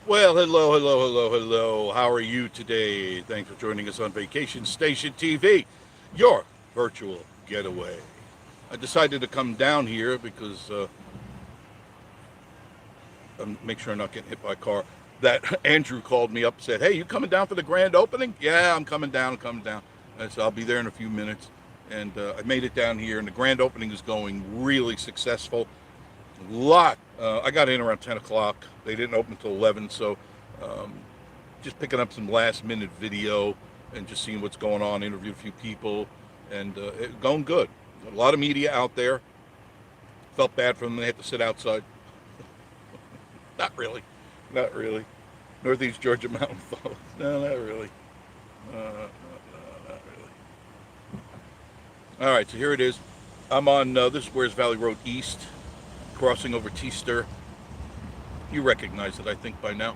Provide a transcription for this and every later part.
Well, hello, hello, hello, hello. How are you today? Thanks for joining us on Vacation Station TV, your virtual getaway. I decided to come down here because make sure I'm not getting hit by a car. That Andrew called me up and said, "Hey, you coming down for the grand opening?" Yeah, I'm coming down. I'm coming down. So I'll be there in a few minutes. And I made it down here, and the grand opening is going really successful. A lot. I got in around 10 o'clock. They didn't open until 11, so um, just picking up some last minute video and just seeing what's going on. Interviewed a few people, and it going good. A lot of media out there. Felt bad for them. They had to sit outside. Not really. Not really. Northeast Georgia mountain folks. No, not really. Not really. All right, so here it is. I'm on this is Where's Valley Road East, crossing over Teaster. You recognize it, I think, by now,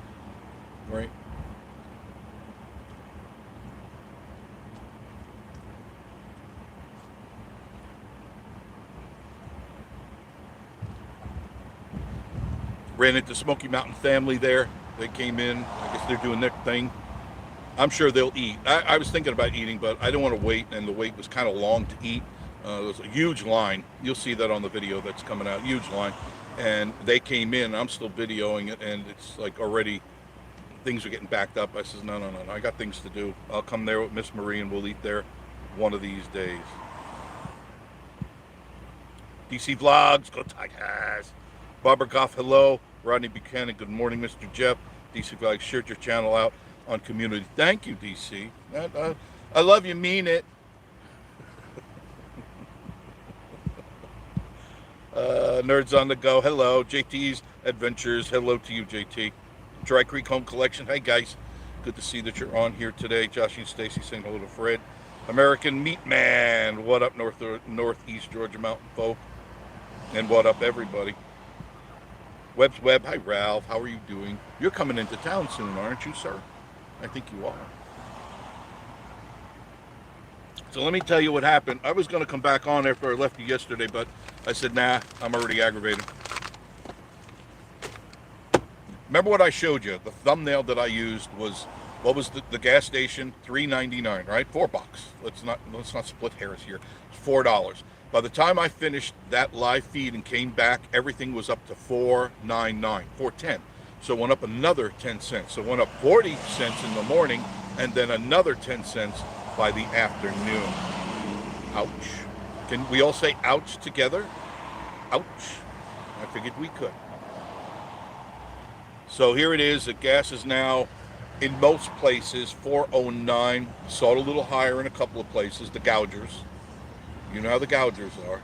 right? Ran into Smoky Mountain family there. They came in. I guess they're doing their thing. I'm sure they'll eat. I was thinking about eating, but I don't want to wait, and the wait was kind of long to eat. There was a huge line. You'll see that on the video that's coming out. Huge line. And they came in. I'm still videoing it, and it's like already things are getting backed up. I says, no, no, no, no. I got things to do. I'll come there with Miss Marie, and we'll eat there one of these days. DC Vlogs, go Tigers. Barbara Goff, hello. Rodney Buchanan, good morning, Mr. Jeff. DC Vlogs, shared your channel out on community. Thank you, DC. I love you, mean it. Nerds on the go, hello. JT's Adventures, hello to you, JT. Dry Creek Home Collection, hey guys. Good to see that you're on here today. Josh and Stacy saying hello to Fred. American Meat Man, what up, Northeast Georgia Mountain folk? And what up, everybody? Webb's Web, hi Ralph, how are you doing? You're coming into town soon, aren't you, sir? I think you are. So let me tell you what happened. I was going to come back on after I left you yesterday, but I said, nah, I'm already aggravated. Remember what I showed you? The thumbnail that I used was what was the gas station? $3.99, right? $4. Let's not split hairs here. It's $4. By the time I finished that live feed and came back, everything was up to $4.99, $4.10. So it went up another 10 cents. So it went up 40 cents in the morning and then another 10 cents by the afternoon. Ouch. Can we all say ouch together? Ouch. I figured we could. So here it is. The gas is now in most places 409. Saw it a little higher in a couple of places. The gougers. You know how the gougers are.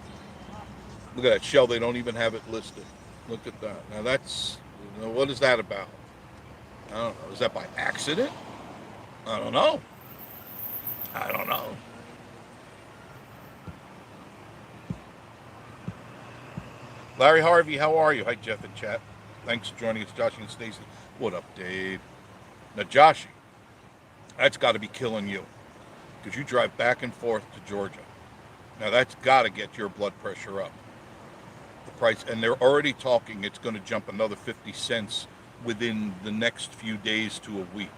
Look at that shell. They don't even have it listed. Look at that. Now that's, what is that about? I don't know. Is that by accident? I don't know. I don't know. Larry Harvey, how are you? Hi, Jeff and chat. Thanks for joining us, Josh and Stacy. What up, Dave? Now, Joshy, that's got to be killing you because you drive back and forth to Georgia. Now, that's got to get your blood pressure up. The price, and they're already talking it's going to jump another 50 cents within the next few days to a week.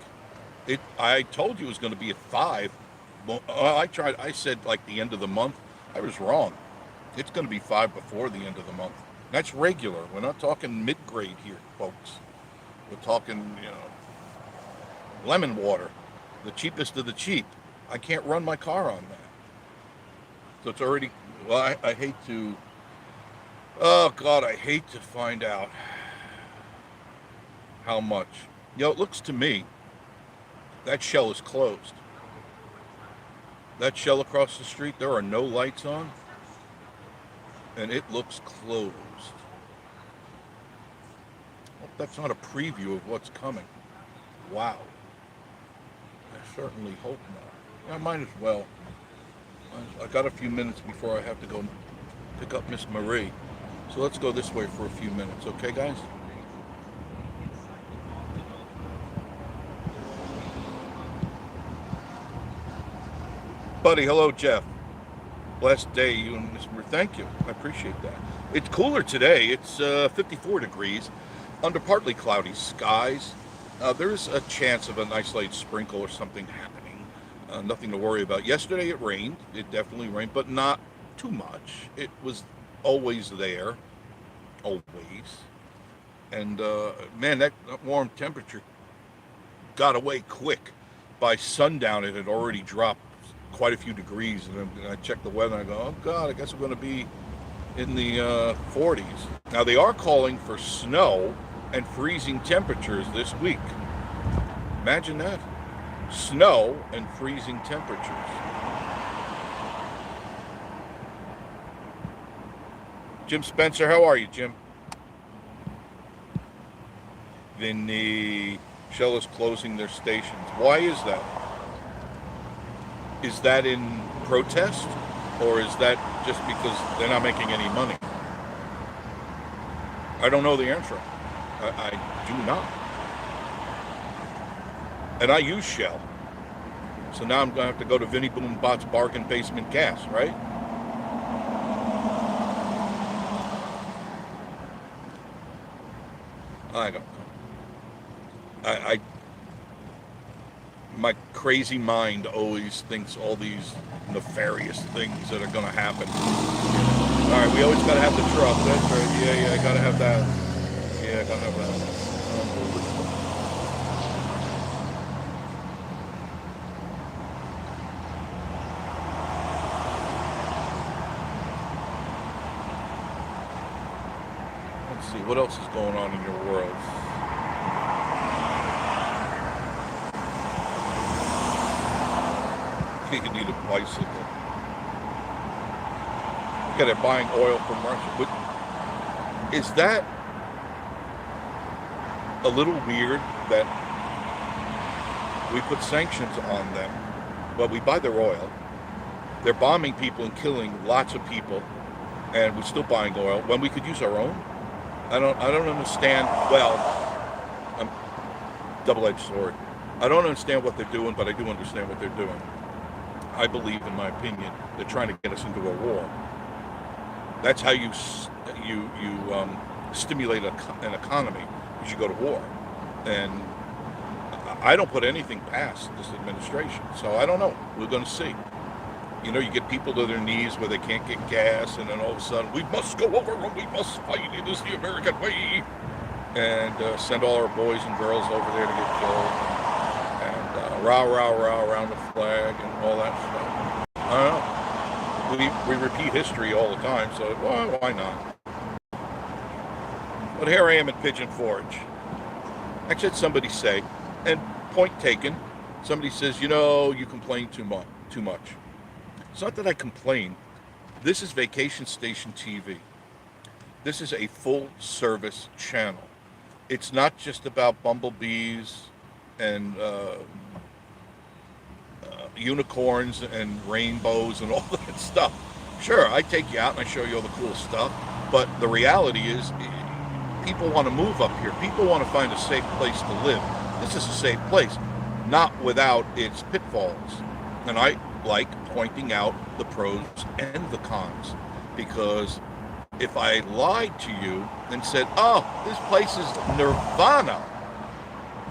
I told you it was going to be at 5. Well, I said like the end of the month. I was wrong. It's going to be 5 before the end of the month. That's regular. We're not talking mid-grade here, folks. We're talking, lemon water, the cheapest of the cheap. I can't run my car on that. So it's already, well, I hate to, oh God, I hate to find out how much. It looks to me, that shell is closed. That shell across the street, there are no lights on, and it looks closed. Well, that's not a preview of what's coming. Wow. I certainly hope not. I might as well. I got a few minutes before I have to go pick up Miss Marie. So let's go this way for a few minutes, okay, guys? Buddy, hello, Jeff. Blessed day, you and Miss Marie. Thank you. I appreciate that. It's cooler today. It's 54 degrees under partly cloudy skies. There's a chance of an isolated sprinkle or something happening. Nothing to worry about. Yesterday it rained. It definitely rained, but not too much. It was always there, always. And man, that warm temperature got away quick. By sundown, it had already dropped quite a few degrees. And then I checked the weather and I go, oh God, I guess we're going to be in the 40s. Now they are calling for snow and freezing temperatures this week. Imagine that. Snow and freezing temperatures. Jim Spencer, how are you, Jim? The Shell is closing their stations. Why is that? Is that in protest? Or is that just because they're not making any money? I don't know the answer. I do not. And I use Shell. So now I'm going to have to go to Vinnie Boom Bot's Bargain Basement Gas, right? I don't know. My crazy mind always thinks all these nefarious things that are going to happen. All right, we always got to have the truck. That's right. Yeah, I got to have that. Yeah, I got to have that. Let's see, what else is going on in your world? You need a bicycle. Yeah, they're buying oil from Russia. But is that a little weird that we put sanctions on them, but we buy their oil? They're bombing people and killing lots of people, and we're still buying oil when we could use our own. I don't understand. Well, double-edged sword. I don't understand what they're doing, but I do understand what they're doing. I believe, in my opinion, they're trying to get us into a war. That's how you stimulate an economy, is you go to war. And I don't put anything past this administration, so I don't know. We're going to see. You know, you get people to their knees where they can't get gas, and then all of a sudden, we must go over and we must fight. It is the American way. And send all our boys and girls over there to get killed. Rah, rah, rah around the flag and all that stuff. I don't know. We repeat history all the time, so well, why not? But here I am at Pigeon Forge. Actually, had somebody say, and point taken, somebody says, you know, you complain too much. It's not that I complain. This is Vacation Station TV. This is a full-service channel. It's not just about bumblebees and unicorns and rainbows and all that stuff. Sure, I take you out and I show you all the cool stuff, but the reality is people want to move up here. People want to find a safe place to live. This is a safe place, not without its pitfalls. And I like pointing out the pros and the cons, because if I lied to you and said, oh, this place is nirvana,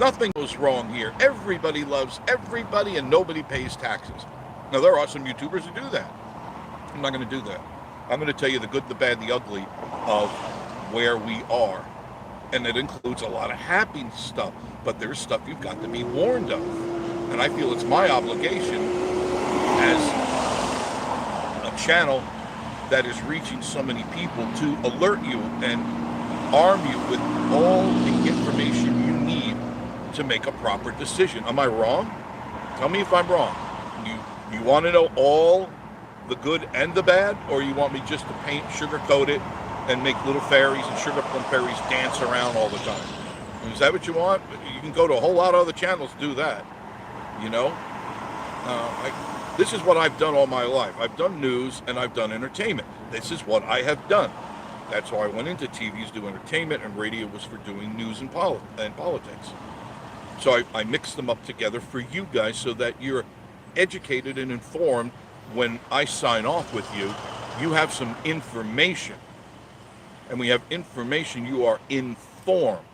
nothing goes wrong here, everybody loves everybody and nobody pays taxes. Now, there are some YouTubers who do that. I'm not going to do that. I'm going to tell you the good, the bad, the ugly of where we are. And it includes a lot of happy stuff, but there's stuff you've got to be warned of. And I feel it's my obligation as a channel that is reaching so many people to alert you and arm you with all the information you need to make a proper decision. Am I wrong? Tell me if I'm wrong. You want to know all the good and the bad, or you want me just to paint, sugarcoat it, and make little fairies and sugar plum fairies dance around all the time? Is that what you want? You can go to a whole lot of other channels to do that. You know? This is what I've done all my life. I've done news and I've done entertainment. This is what I have done. That's why I went into TV to do entertainment, and radio was for doing news and politics. So I mixed them up together for you guys so that you're educated and informed. When I sign off with you, you have some information. And when you have information, you are informed.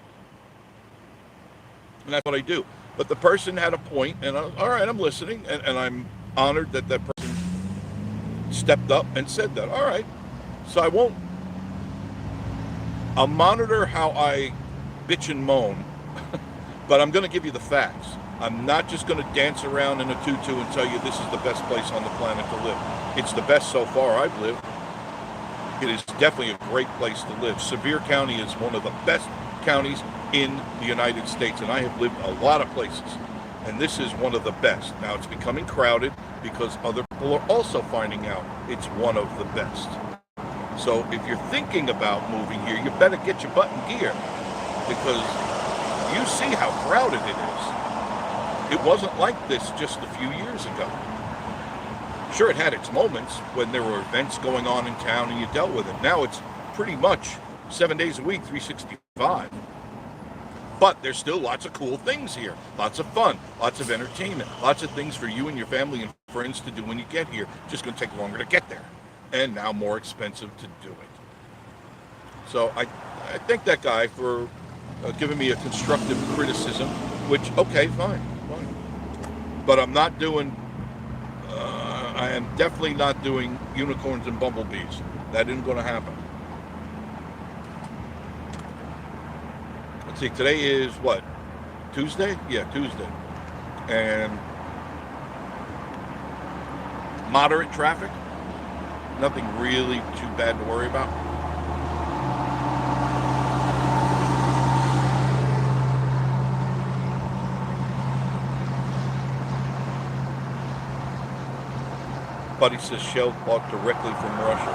And that's what I do. But the person had a point, and all right, I'm listening, and I'm honored that that person stepped up and said that. All right, so I'll monitor how I bitch and moan, but I'm going to give you the facts. I'm not just going to dance around in a tutu and tell you this is the best place on the planet to live. It's the best so far I've lived. It is definitely a great place to live. Sevier County is one of the best counties in the United States, and I have lived a lot of places, and this is one of the best. Now it's becoming crowded because other people are also finding out it's one of the best. So if you're thinking about moving here, you better get your butt in gear, because you see how crowded it is. It wasn't like this just a few years ago. Sure, it had its moments when there were events going on in town and you dealt with it. Now it's pretty much 7 days a week, 365. But there's still lots of cool things here. Lots of fun, lots of entertainment, lots of things for you and your family and friends to do when you get here. Just going to take longer to get there. And now more expensive to do it. So I thank that guy for giving me a constructive criticism, which, okay, fine. But I'm not doing, I am definitely not doing unicorns and bumblebees. That isn't going to happen. Let's see, today is what? Tuesday? Yeah, Tuesday. And moderate traffic. Nothing really too bad to worry about. Buddy says Shell bought directly from Russia.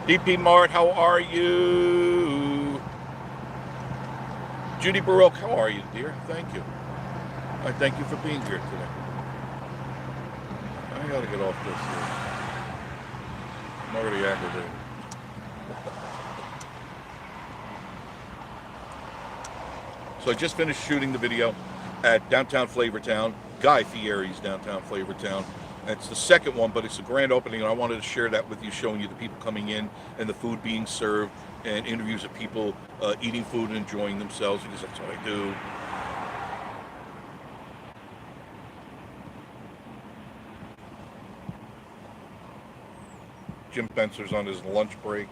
DP Mart, how are you? Judy Baroque, how are you, dear? Thank you. I thank you for being here today. I gotta get off this here. I'm already aggravated. So I just finished shooting the video at downtown Flavortown, Guy Fieri's downtown Flavortown. It's the second one, but it's a grand opening, and I wanted to share that with you, showing you the people coming in and the food being served and interviews of people eating food and enjoying themselves, because that's what I do. Jim Spencer's on his lunch break.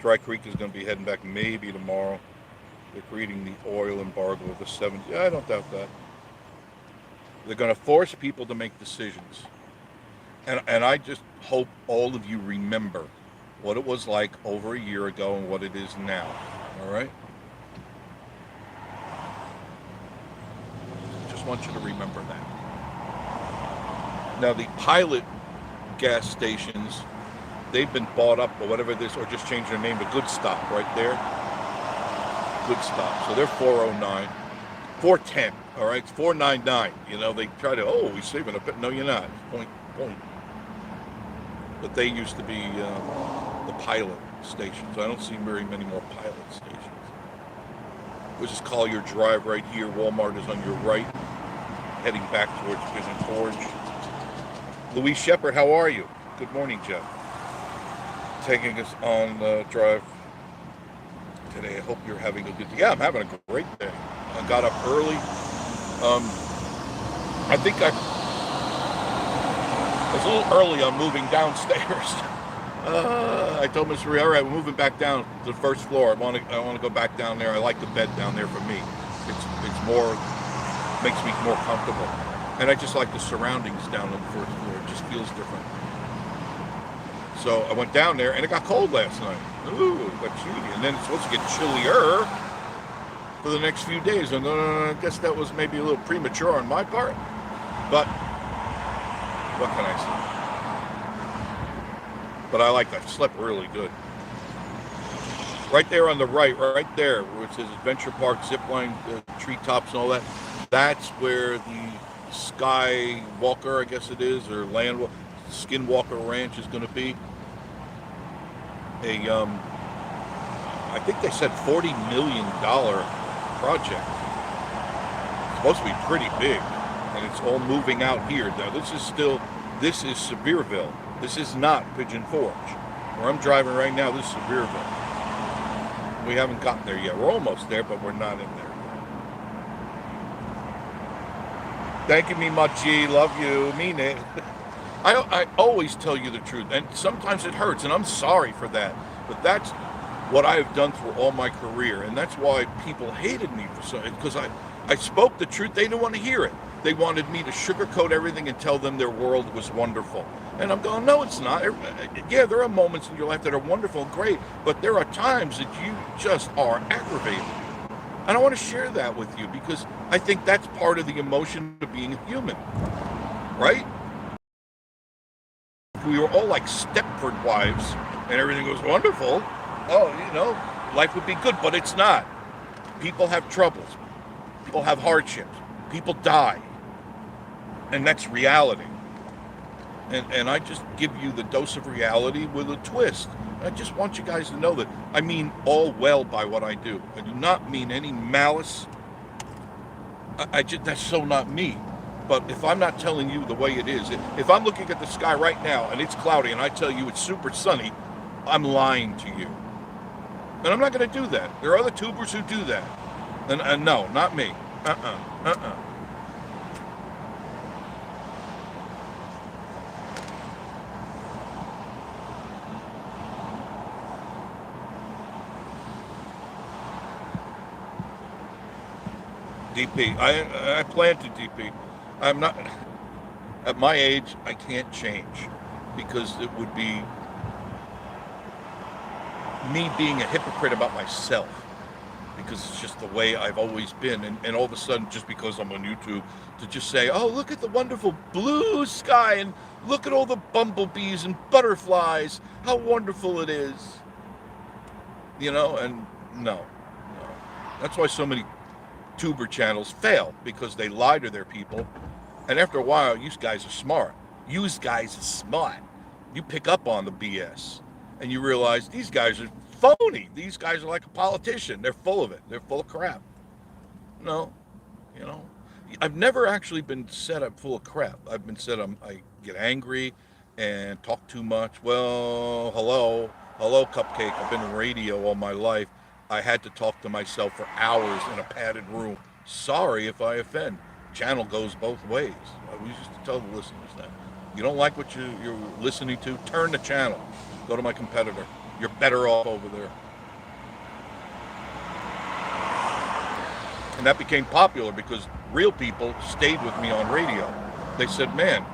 Dry Creek is going to be heading back maybe tomorrow. They're creating the oil embargo of the 70s. Yeah, I don't doubt that. They're going to force people to make decisions. And I just hope all of you remember what it was like over a year ago and what it is now. All right? Just want you to remember that. Now, the pilot gas stations, they've been bought up or whatever this, or just changed their name to Good Stop right there. Good Stop. So they're 409, 410. All right, it's 499. You know, they try to, oh, we're saving a bit. No, you're not. Point. But they used to be the pilot stations. I don't see very many more pilot stations. Which is Collier Drive right here. Walmart is on your right, heading back towards Pigeon Forge. Louise Shepard, how are you? Good morning, Jeff. Taking us on the drive today. I hope you're having a good day. Yeah, I'm having a great day. I got up early. I think I was a little early on moving downstairs. I told Miss Marie, all right, we're moving back down to the first floor. I want to go back down there. I like the bed down there for me. It's more, makes me more comfortable. And I just like the surroundings down on the first floor. It just feels different. So I went down there, and it got cold last night. Ooh, it got chilly. And then it's supposed to get chillier for the next few days. And I guess that was maybe a little premature on my part. But what can I say? But I like that. Slept really good. Right there on the right there, where it says Adventure Park, zipline, treetops and all that. That's where the Skywalker, I guess it is, or Skinwalker Ranch is going to be. I think they said $40 million project. It's supposed to be pretty big, and it's all moving out here. Now, this is Sevierville. This is not Pigeon Forge. Where I'm driving right now, this is Sevierville. We haven't gotten there yet. We're almost there, but we're not in there. Thank you, me G. Love you. Mean it. I always tell you the truth, and sometimes it hurts, and I'm sorry for that. But that's what I have done through all my career, and that's why people hated me for so. Because I spoke the truth. They didn't want to hear it. They wanted me to sugarcoat everything and tell them their world was wonderful. And I'm going, no, it's not. Yeah, there are moments in your life that are wonderful and great, but there are times that you just are aggravated. And I want to share that with you because I think that's part of the emotion of being a human, right? If we were all like Stepford wives and everything was wonderful, life would be good, but it's not. People have troubles. People have hardships. People die. And that's reality. And I just give you the dose of reality with a twist. I just want you guys to know that I mean all well by what I do. I do not mean any malice. That's so not me. But if I'm not telling you the way it is, if I'm looking at the sky right now and it's cloudy and I tell you it's super sunny, I'm lying to you. And I'm not going to do that. There are other tubers who do that. And no, not me. DP. I planted DP. I'm not, at my age, I can't change because it would be me being a hypocrite about myself because it's just the way I've always been. And all of a sudden, just because I'm on YouTube, to just say, oh, look at the wonderful blue sky and look at all the bumblebees and butterflies, how wonderful it is. And no. That's why so many tuber channels fail, because they lie to their people. And after a while, you guys are smart. You pick up on the BS. And you realize these guys are phony. These guys are like a politician. They're full of it. They're full of crap. No, I've never actually been said I'm full of crap. I've been said I get angry and talk too much. Well, hello, Cupcake. I've been in radio all my life. I had to talk to myself for hours in a padded room. Sorry if I offend. Channel goes both ways. We used to tell the listeners that. You don't like what you're listening to? Turn the channel. Go to my competitor. You're better off over there. And that became popular because real people stayed with me on radio. They said, man,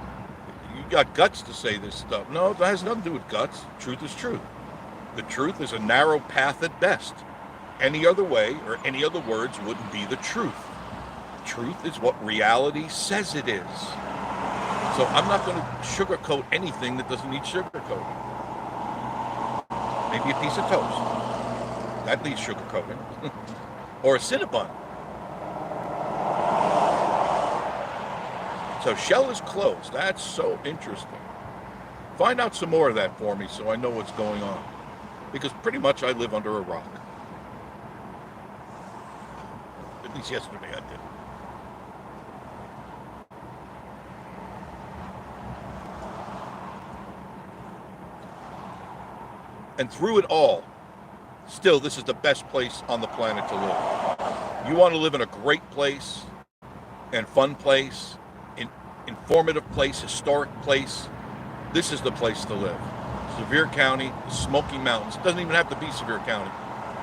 you got guts to say this stuff. No, that has nothing to do with guts. Truth is truth. The truth is a narrow path at best. Any other way or any other words wouldn't be the truth. Truth is what reality says it is. So I'm not going to sugarcoat anything that doesn't need sugarcoating. Maybe a piece of toast. That needs sugarcoating. Or a Cinnabon. So Shell is closed. That's so interesting. Find out some more of that for me so I know what's going on. Because pretty much I live under a rock. At least yesterday I did. And through it all, still, this is the best place on the planet to live. You want to live in a great place, and fun place, informative place, historic place, this is the place to live. Sevier County, the Smoky Mountains. It doesn't even have to be Sevier County,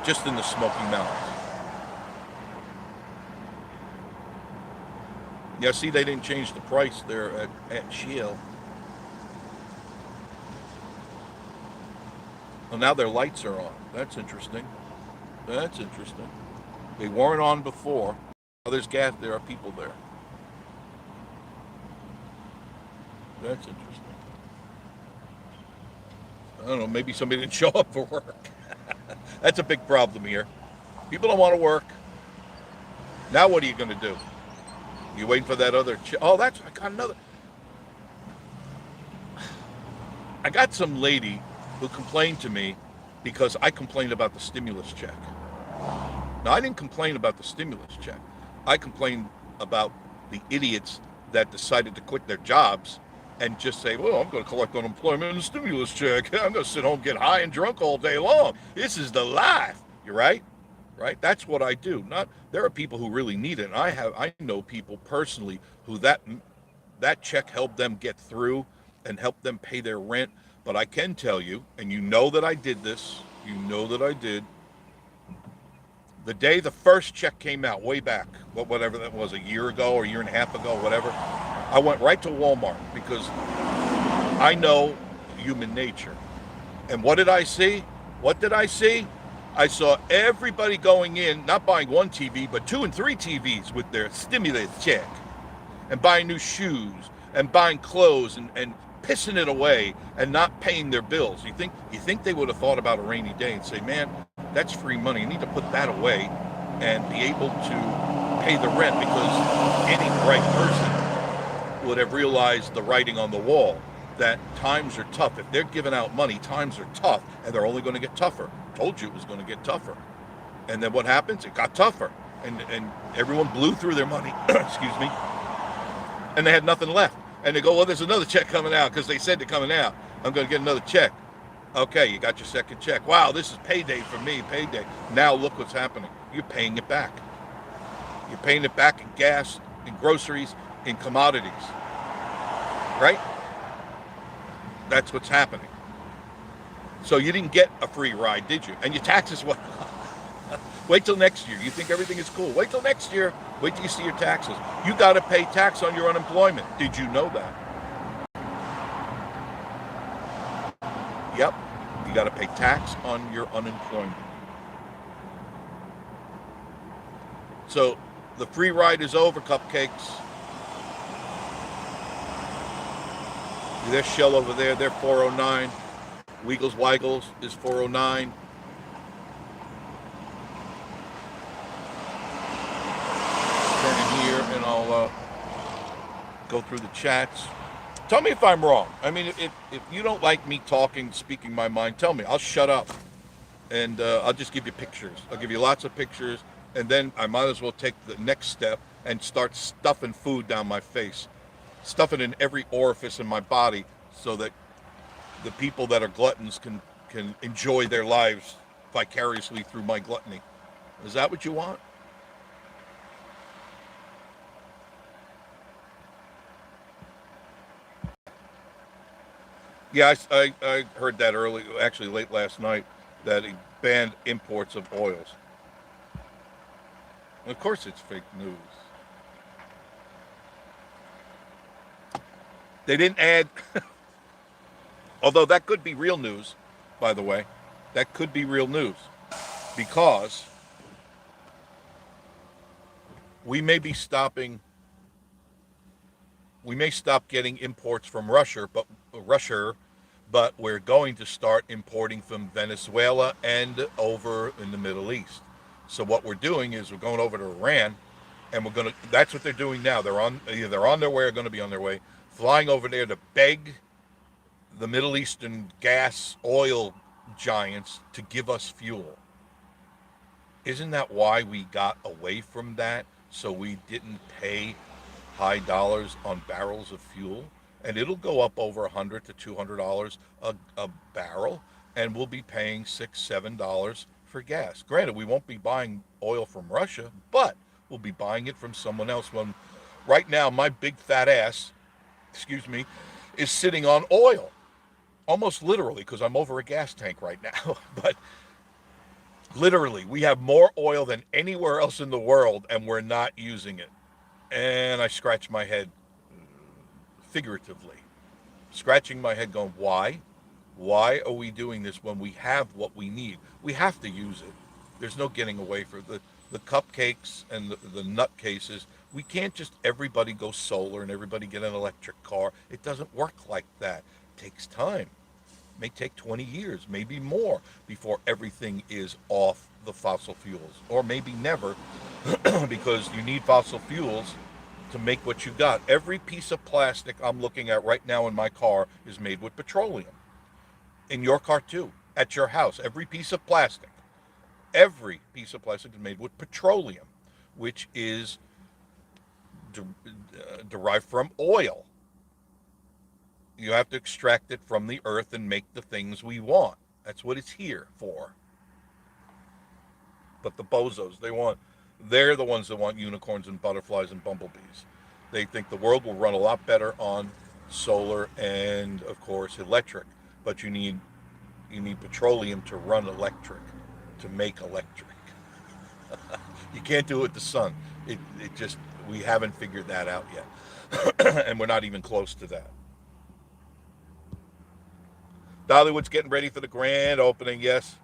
just in the Smoky Mountains. Yeah, see, they didn't change the price there at Shield. Well, now their lights are on. That's interesting. That's interesting. They weren't on before. Oh, there's gas. There are people there. That's interesting. I don't know. Maybe somebody didn't show up for work. That's a big problem here. People don't want to work. Now what are you going to do? You waiting for that other... I got another... I got some lady who complained to me because I complained about the stimulus check. Now, I didn't complain about the stimulus check. I complained about the idiots that decided to quit their jobs and just say, well, I'm going to collect unemployment and a stimulus check. I'm going to sit home, get high and drunk all day long. This is the life. You're right. Right. That's what I do. Not there are people who really need it. And I know people personally who that check helped them get through and helped them pay their rent. But I can tell you, and you know that I did this, you know that I did. The day the first check came out, way back, whatever that was, a year ago or a year and a half ago, whatever, I went right to Walmart because I know human nature. And what did I see? What did I see? I saw everybody going in, not buying one TV, but 2 and 3 TVs with their stimulus check, and buying new shoes and buying clothes and pissing it away and not paying their bills. You think they would have thought about a rainy day and say, man, that's free money. You need to put that away and be able to pay the rent, because any bright person would have realized the writing on the wall that times are tough. If they're giving out money, times are tough, and they're only going to get tougher. Told you it was going to get tougher. And then what happens? It got tougher. And everyone blew through their money, excuse me, and they had nothing left. And they go, well, there's another check coming out because they said they're coming out. I'm going to get another check. Okay, you got your second check. Wow, this is payday for me, payday. Now look what's happening. You're paying it back. You're paying it back in gas, in groceries, in commodities. Right? That's what's happening. So you didn't get a free ride, did you? And your taxes went up. Wait till next year. You think everything is cool. Wait till next year. Wait till you see your taxes. You got to pay tax on your unemployment. Did you know that? Yep. You got to pay tax on your unemployment. So the free ride is over, cupcakes. There's Shell over there. They're 409. Wiggles Waggles is 409. Turn in here and I'll go through the chats. Tell me if I'm wrong. I mean, if you don't like me talking, speaking my mind, tell me. I'll shut up. And I'll just give you pictures. I'll give you lots of pictures. And then I might as well take the next step and start stuffing food down my face. Stuff it in every orifice in my body so that the people that are gluttons can enjoy their lives vicariously through my gluttony. Is that what you want? Yeah, I heard that early, actually late last night, that he banned imports of oils. Of course it's fake news. They didn't add, although that could be real news, by the way. That could be real news because we may be stopping, we may stop getting imports from Russia, but we're going to start importing from Venezuela and over in the Middle East. So what we're doing is we're going over to Iran, and we're going to. That's what they're doing now. They're on their way or going to be on their way, flying over there to beg the Middle Eastern gas oil giants to give us fuel. Isn't that why we got away from that? So we didn't pay high dollars on barrels of fuel, and it'll go up over $100 to $200 a barrel, and we'll be paying $6, $7 for gas. Granted, we won't be buying oil from Russia, but we'll be buying it from someone else. When right now my big fat ass, excuse me, is sitting on oil, almost literally, because I'm over a gas tank right now. But literally, we have more oil than anywhere else in the world, and we're not using it. And I scratch my head figuratively, scratching my head going, why? Why are we doing this when we have what we need? We have to use it. There's no getting away from the cupcakes and the nut cases. We can't just everybody go solar and everybody get an electric car. It doesn't work like that. It takes time. It may take 20 years, maybe more, before everything is off the fossil fuels, or maybe never, because you need fossil fuels to make what you got. Every piece of plastic I'm looking at right now in my car is made with petroleum. In your car too, at your house, every piece of plastic is made with petroleum, which is derived from oil. You have to extract it from the earth and make the things we want. That's what it's here for. But the bozos, they're the ones that want unicorns and butterflies and bumblebees. They think the world will run a lot better on solar and, of course, electric. But you need petroleum to run electric, to make electric. You can't do it with the sun. It just we haven't figured that out yet, and we're not even close to that. Dollywood's getting ready for the grand opening. Yes,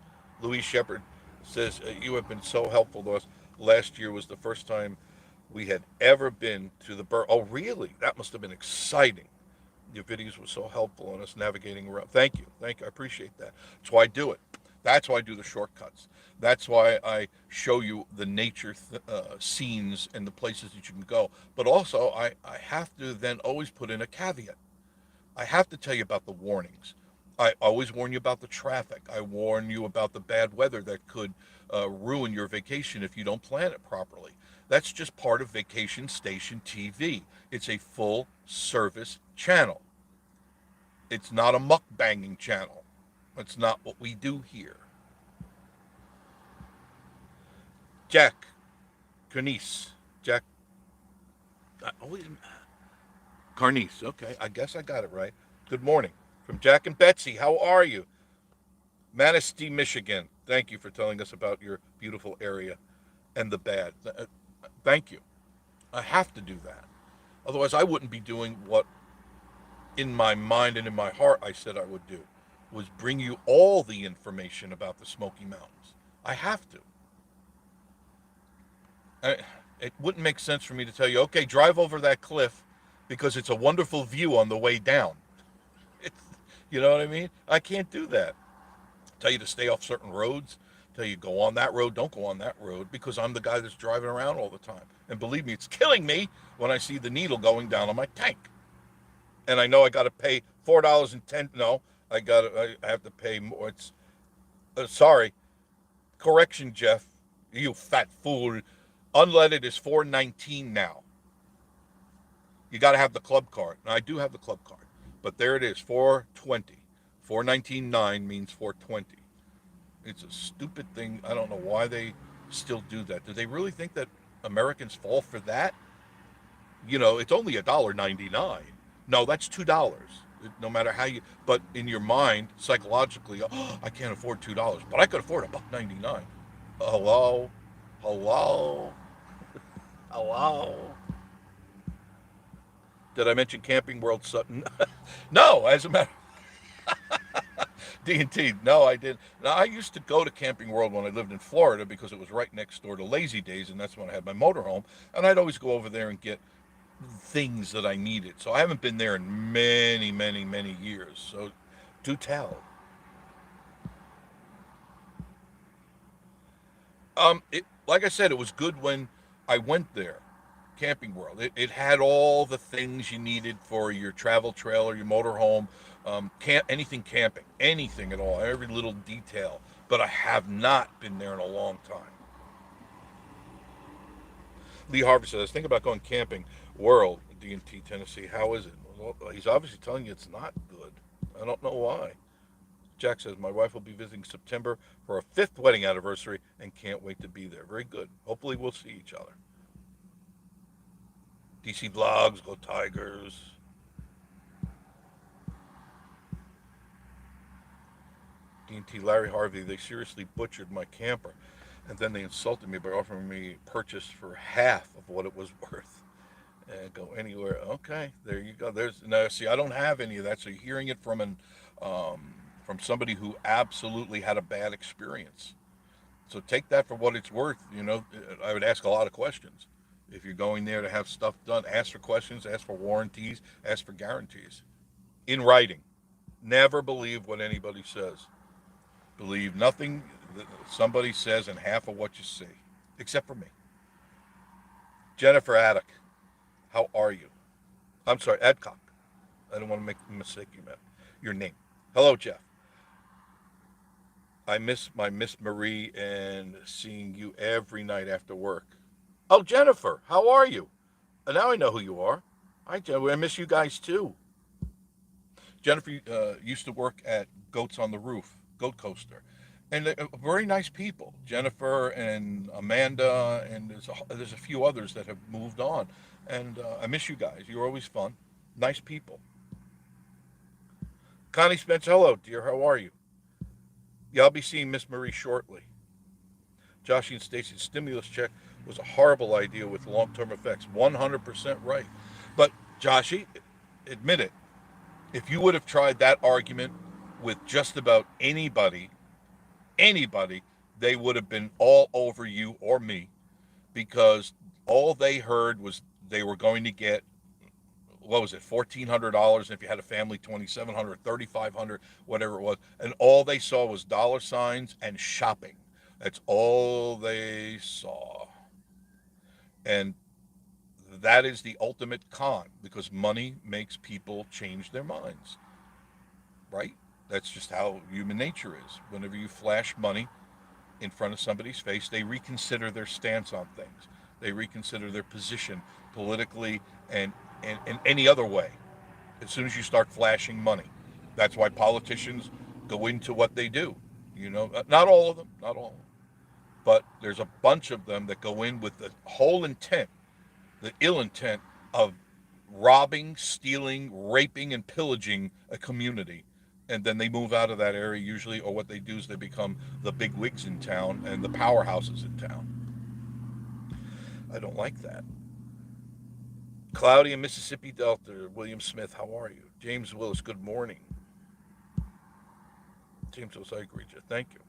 Louise Shepard says you have been so helpful to us. Last year was the first time we had ever been to the Bur. Oh, really? That must have been exciting. Your videos were so helpful on us navigating around. Thank you, thank you. I appreciate that. That's why I do it. That's why I do the shortcuts. That's why I show you the nature scenes and the places that you can go. But also, I have to then always put in a caveat. I have to tell you about the warnings. I always warn you about the traffic. I warn you about the bad weather that could ruin your vacation if you don't plan it properly. That's just part of Vacation Station TV. It's a full service channel. It's not a mukbanging channel. That's not what we do here. Jack Carnice. Jack. Always Carnice. Okay, I guess I got it right. Good morning. From Jack and Betsy. How are you? Manistee, Michigan. Thank you for telling us about your beautiful area and the bad. Thank you. I have to do that. Otherwise, I wouldn't be doing what in my mind and in my heart I said I would do, was bring you all the information about the Smoky Mountains. I have to. It wouldn't make sense for me to tell you, okay, drive over that cliff because it's a wonderful view on the way down. It's, you know what I mean? I can't do that. Tell you to stay off certain roads, tell you go on that road, don't go on that road, because I'm the guy that's driving around all the time. And believe me, it's killing me when I see the needle going down on my tank. And I know I got to pay $4.10. No, I have to pay more. It's sorry, correction, Jeff. You fat fool. Unleaded is $4.19 now. You got to have the club card. Now I do have the club card, but there it is, $4.20. $4.19.9 means $4.20. It's a stupid thing. I don't know why they still do that. Do they really think that Americans fall for that? You know, it's only $1.99. No, that's $2. No matter how you, but in your mind, psychologically, oh, I can't afford $2, but I could afford $1.99. Hello, hello, hello. Did I mention Camping World Sutton? No, as a matter. D&T. No, I didn't. Now, I used to go to Camping World when I lived in Florida because it was right next door to Lazy Days, and that's when I had my motorhome. And I'd always go over there and get things that I needed. So I haven't been there in many, many, many years. So do tell. Like I said, it was good when I went there. Camping World. It had all the things you needed for your travel trailer, your motorhome, anything camping, anything at all, every little detail. But I have not been there in a long time. Lee Harvey says, think about going camping. World, D&T, Tennessee. How is it? Well, he's obviously telling you it's not good. I don't know why. Jack says, my wife will be visiting September for our 5th wedding anniversary and can't wait to be there. Very good. Hopefully we'll see each other. DC Vlogs, go Tigers. D&T, Larry Harvey, they seriously butchered my camper. And then they insulted me by offering me purchase for half of what it was worth. And go anywhere. Okay, there you go. There's now. See, I don't have any of that. So you're hearing it from somebody who absolutely had a bad experience. So take that for what it's worth. You know, I would ask a lot of questions. If you're going there to have stuff done, ask for questions, ask for warranties, ask for guarantees. In writing. Never believe what anybody says. Believe nothing that somebody says and half of what you see. Except for me. Jennifer Addick, how are you? I'm sorry, Adcock. I don't want to make the mistake you meant. Your name. Hello, Jeff. I miss my Miss Marie and seeing you every night after work. Oh, Jennifer, how are you? Now I know who you are. Hi, Jennifer. I miss you guys too. Jennifer used to work at Goats on the Roof, Goat Coaster, and they're very nice people. Jennifer and Amanda, and there's a few others that have moved on, and I miss you guys. You're always fun, nice people. Connie Spence, hello, dear. How are you? Yeah, I'll be seeing Miss Marie shortly. Joshy and Stacy's stimulus check was a horrible idea with long-term effects. 100% right. But Joshy, admit it. If you would have tried that argument with just about anybody, they would have been all over you or me because all they heard was they were going to get, what was it, $1,400, and if you had a family, 2,700, 3,500, whatever it was, and all they saw was dollar signs and shopping. That's all they saw, and that is the ultimate con because money makes people change their minds, right? That's just how human nature is. Whenever you flash money in front of somebody's face, they reconsider their stance on things. They reconsider their position politically and any other way as soon as you start flashing money. That's why politicians go into what they do. Not all of them, not all of them, but there's a bunch of them that go in with the whole intent, the ill intent of robbing, stealing, raping, and pillaging a community. And then they move out of that area usually, or what they do is they become the big wigs in town and the powerhouses in town. I don't like that. Cloudy in Mississippi Delta, William Smith, how are you? James Willis, good morning. James Willis, I agree, Jeff. Thank you.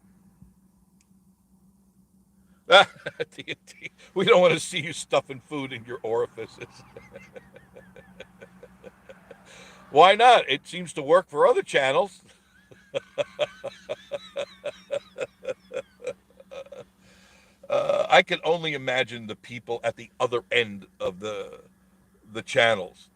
TNT, we don't want to see you stuffing food in your orifices. Why not? It seems to work for other channels. I can only imagine the people at the other end of the channels,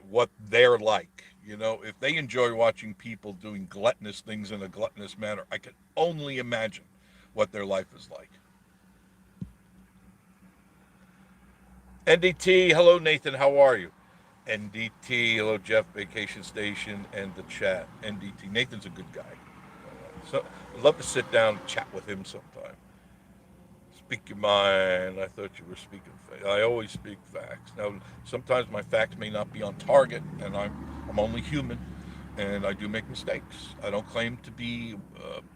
what they're like. If they enjoy watching people doing gluttonous things in a gluttonous manner, I can only imagine what their life is like. NDT, hello Nathan, how are you? NDT, hello Jeff, Vacation Station, and the chat. NDT, Nathan's a good guy. So I'd love to sit down and chat with him sometime. Speak your mind. I thought you were speaking facts. I always speak facts. Now, sometimes my facts may not be on target, and I'm only human, and I do make mistakes. I don't claim to be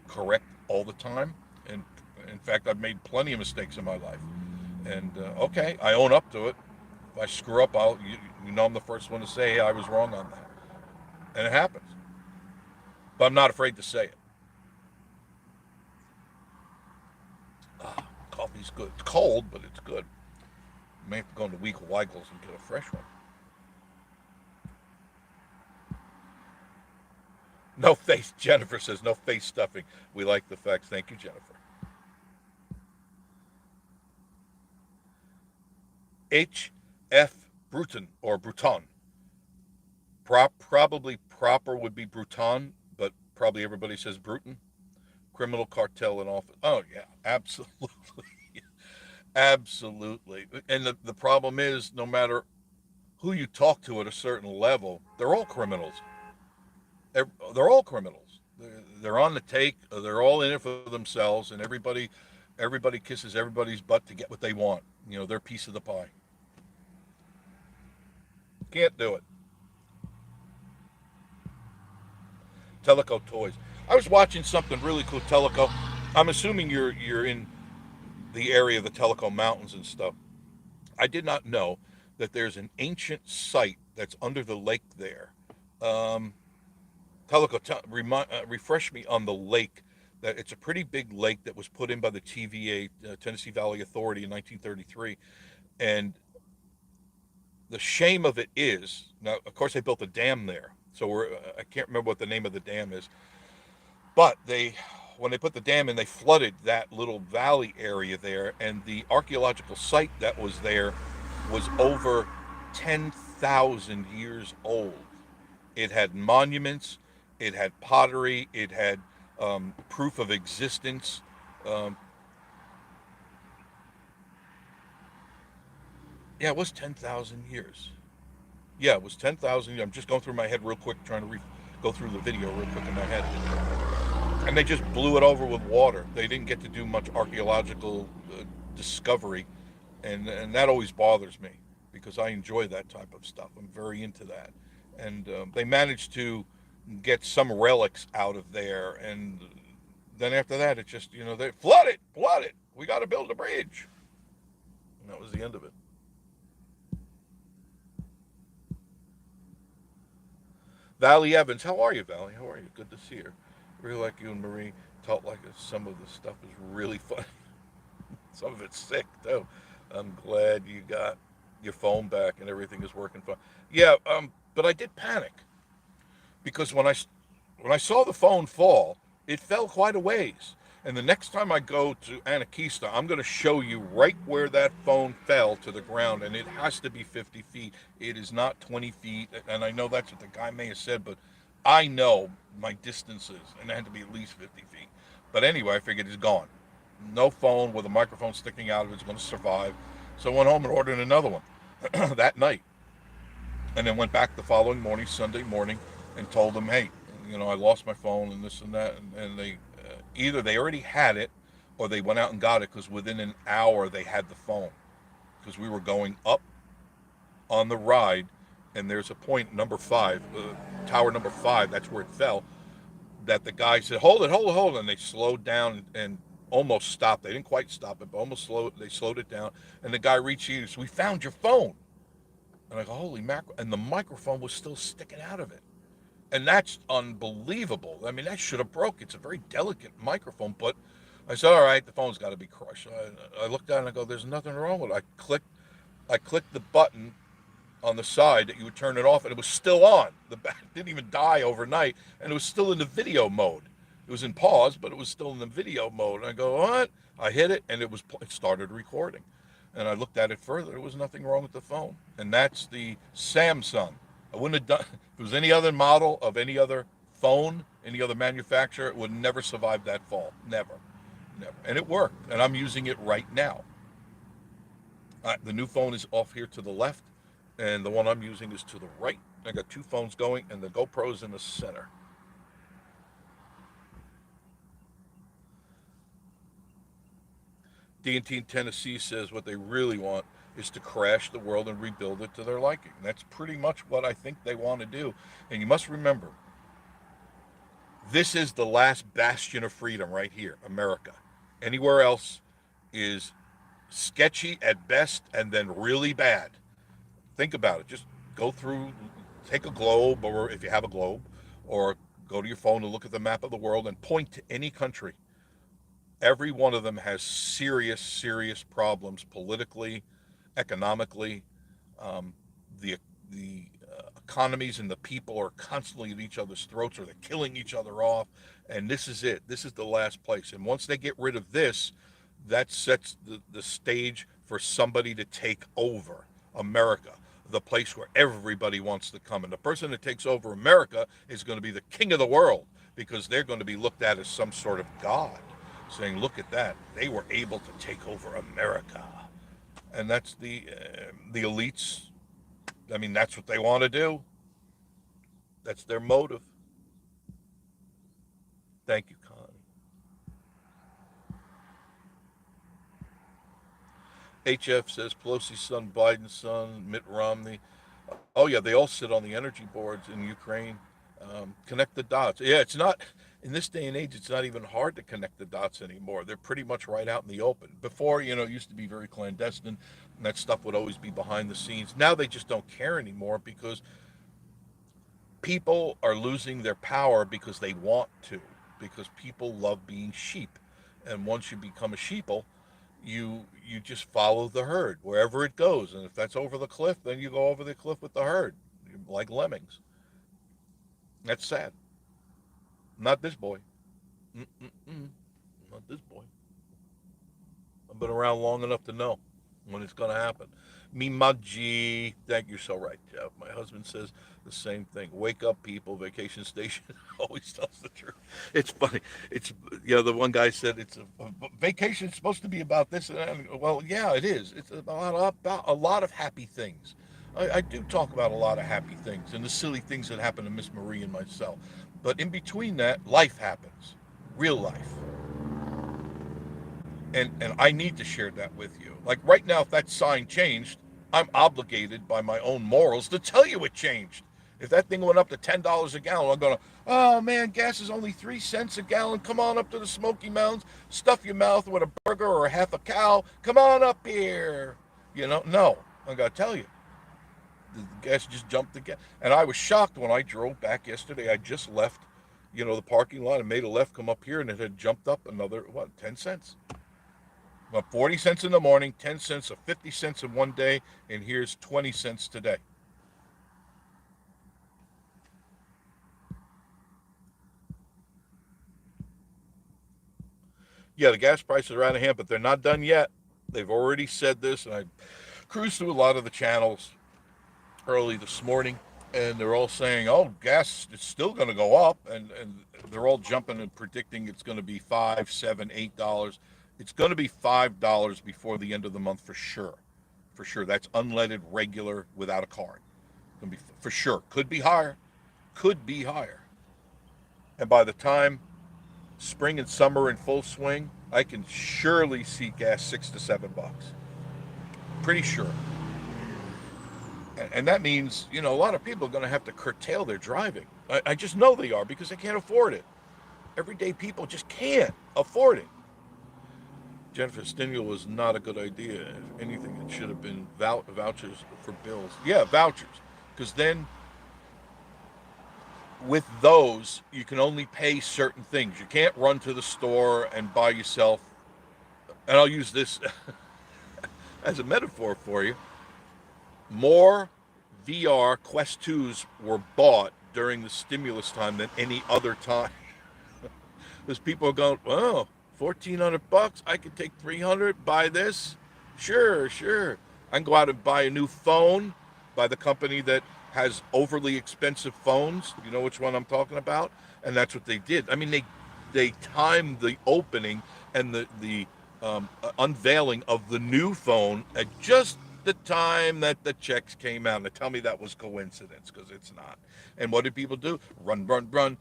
correct all the time, and in fact, I've made plenty of mistakes in my life. And okay, I own up to it. If I screw up, I'm the first one to say, hey, I was wrong on that, and it happens. But I'm not afraid to say it. Coffee's good. It's cold, but it's good. You may have to go into Weekly Weigels and get a fresh one. No face. Jennifer says no face stuffing. We like the facts. Thank you, Jennifer. H.F. Bruton or Bruton. Probably proper would be Bruton, but probably everybody says Bruton. Criminal cartel in office. Oh, yeah, absolutely. Absolutely. And the problem is, no matter who you talk to at a certain level, they're all criminals. They're all criminals. They're on the take. They're all in it for themselves, and everybody kisses everybody's butt to get what they want. Their piece of the pie. Can't do it. Teleco toys. I was watching something really cool. Teleco. I'm assuming you're in the area of the Teleco Mountains and stuff. I did not know that there's an ancient site that's under the lake there. Um, Teleco, refresh me on the lake. That it's a pretty big lake that was put in by the TVA, Tennessee Valley Authority, in 1933. And the shame of it is, now, of course, they built a dam there. So I can't remember what the name of the dam is. But when they put the dam in, they flooded that little valley area there. And the archaeological site that was there was over 10,000 years old. It had monuments, it had pottery, it had proof of existence. Um, yeah, it was 10,000 years. Yeah, it was 10,000. I'm just going through my head real quick, trying to go through the video real quick in my head. And they just blew it over with water. They didn't get to do much archaeological discovery, and that always bothers me because I enjoy that type of stuff. I'm very into that, and they managed to get some relics out of there, and then after that, it just they flood it. We got to build a bridge, and that was the end of it. Valley Evans, how are you, Valley? How are you? Good to see you. Really like you and Marie. Talk like some of the stuff is really funny. Some of it's sick too. I'm glad you got your phone back and everything is working fine. Yeah, but I did panic because when I saw the phone fall, it fell quite a ways. And the next time I go to Anakeesta, I'm going to show you right where that phone fell to the ground, and it has to be 50 feet. It is not 20 feet, and I know that's what the guy may have said, but I know my distances, and it had to be at least 50 feet. But anyway, I figured it's gone. No phone with a microphone sticking out of it is going to survive. So I went home and ordered another one that night, and then went back the following morning, Sunday morning, and told them, hey, I lost my phone and this and that, and they either they already had it or they went out and got it because within an hour they had the phone because we were going up on the ride, and there's a point number 5, tower number 5, that's where it fell, that the guy said, hold it, and they slowed down and almost stopped. They didn't quite stop it, but they slowed it down, and the guy reached you, so we found your phone. And I go, holy mackerel, and the microphone was still sticking out of it. And that's unbelievable. I mean, that should have broke. It's a very delicate microphone, but I said, all right, the phone's got to be crushed. I looked down and I go, there's nothing wrong with it. I clicked the button on the side that you would turn it off, and it was still on. The bat didn't even die overnight, and it was still in the video mode. It was in pause, but it was still in the video mode. And I go, what? I hit it, and it started recording. And I looked at it further. There was nothing wrong with the phone, and that's the Samsung. I wouldn't have done. If it was any other model of any other phone, any other manufacturer, it would never survive that fall. Never, never. And it worked, and I'm using it right now. The new phone is off here to the left, and the one I'm using is to the right. I got two phones going, and the GoPro's in the center. D&T in Tennessee says what they really want is to crash the world and rebuild it to their liking. That's pretty much what I think they want to do. And you must remember, this is the last bastion of freedom right here, America. Anywhere else is sketchy at best and then really bad. Think about it. Just go through, take a globe, or if you have a globe, or go to your phone and look at the map of the world and point to any country. Every one of them has serious, serious problems politically, economically. Um, the economies and the people are constantly at each other's throats, or they're killing each other off. And this is it. This is the last place. And once they get rid of this, that sets the stage for somebody to take over America, the place where everybody wants to come. And the person that takes over America is going to be the king of the world, because they're going to be looked at as some sort of god, saying, look at that, they were able to take over America. And that's the elites. I mean, that's what they want to do. That's their motive. Thank you, Connie. HF says Pelosi's son, Biden's son, Mitt Romney. Oh yeah, they all sit on the energy boards in Ukraine. Connect the dots. Yeah, it's not, in this day and age, it's not even hard to connect the dots anymore. They're pretty much right out in the open. Before, it used to be very clandestine, and that stuff would always be behind the scenes. Now they just don't care anymore, because people are losing their power because they want to, because people love being sheep. And once you become a sheeple, you just follow the herd wherever it goes. And if that's over the cliff, then you go over the cliff with the herd, like lemmings. That's sad. Not this boy. Mm-mm-mm. Not this boy. I've been around long enough to know when it's going to happen. Mimaji, thank you, so right, Jeff. My husband says the same thing. Wake up, people. Vacation station always tells the truth. It's funny. It's the one guy said it's a vacation supposed to be about this and that. Well, yeah, it is. It's about a lot of happy things. I do talk about a lot of happy things and the silly things that happen to Miss Marie and myself. But in between that, life happens, real life. And I need to share that with you. Like right now, if that sign changed, I'm obligated by my own morals to tell you it changed. If that thing went up to $10 a gallon, I'm going to, oh man, gas is only 3 cents a gallon. Come on up to the Smoky Mountains, stuff your mouth with a burger or half a cow. Come on up here. No, I'm going to tell you, the gas just jumped again. And I was shocked when I drove back yesterday. I just left, the parking lot and made a left, come up here, and it had jumped up another, 10 cents. Well, 40 cents in the morning, 10 cents, or 50 cents in one day, and here's 20 cents today. Yeah, the gas prices are out of hand, but they're not done yet. They've already said this, and I cruised through a lot of the channels early this morning, and they're all saying, "Oh, gas is still going to go up," and they're all jumping and predicting it's going to be $5, $7, $8. It's going to be $5 before the end of the month for sure. For sure, that's unleaded, regular, without a card. Going to be for sure. Could be higher. Could be higher. And by the time spring and summer in full swing, I can surely see gas $6 to $7. Pretty sure. And that means, a lot of people are going to have to curtail their driving. I just know they are because they can't afford it. Everyday people just can't afford it. Jennifer Stimul was not a good idea. If anything, it should have been vouchers for bills. Yeah, vouchers. Because then with those, you can only pay certain things. You can't run to the store and buy yourself, and I'll use this as a metaphor for you. More VR Quest 2s were bought during the stimulus time than any other time. Because people are going, oh, $1,400, I could take 300, buy this. Sure, sure. I can go out and buy a new phone by the company that has overly expensive phones. You know which one I'm talking about? And that's what they did. I mean, they timed the opening and the unveiling of the new phone at just the time that the checks came out. And tell me that was coincidence, because it's not. And what did people do? Run, run, run.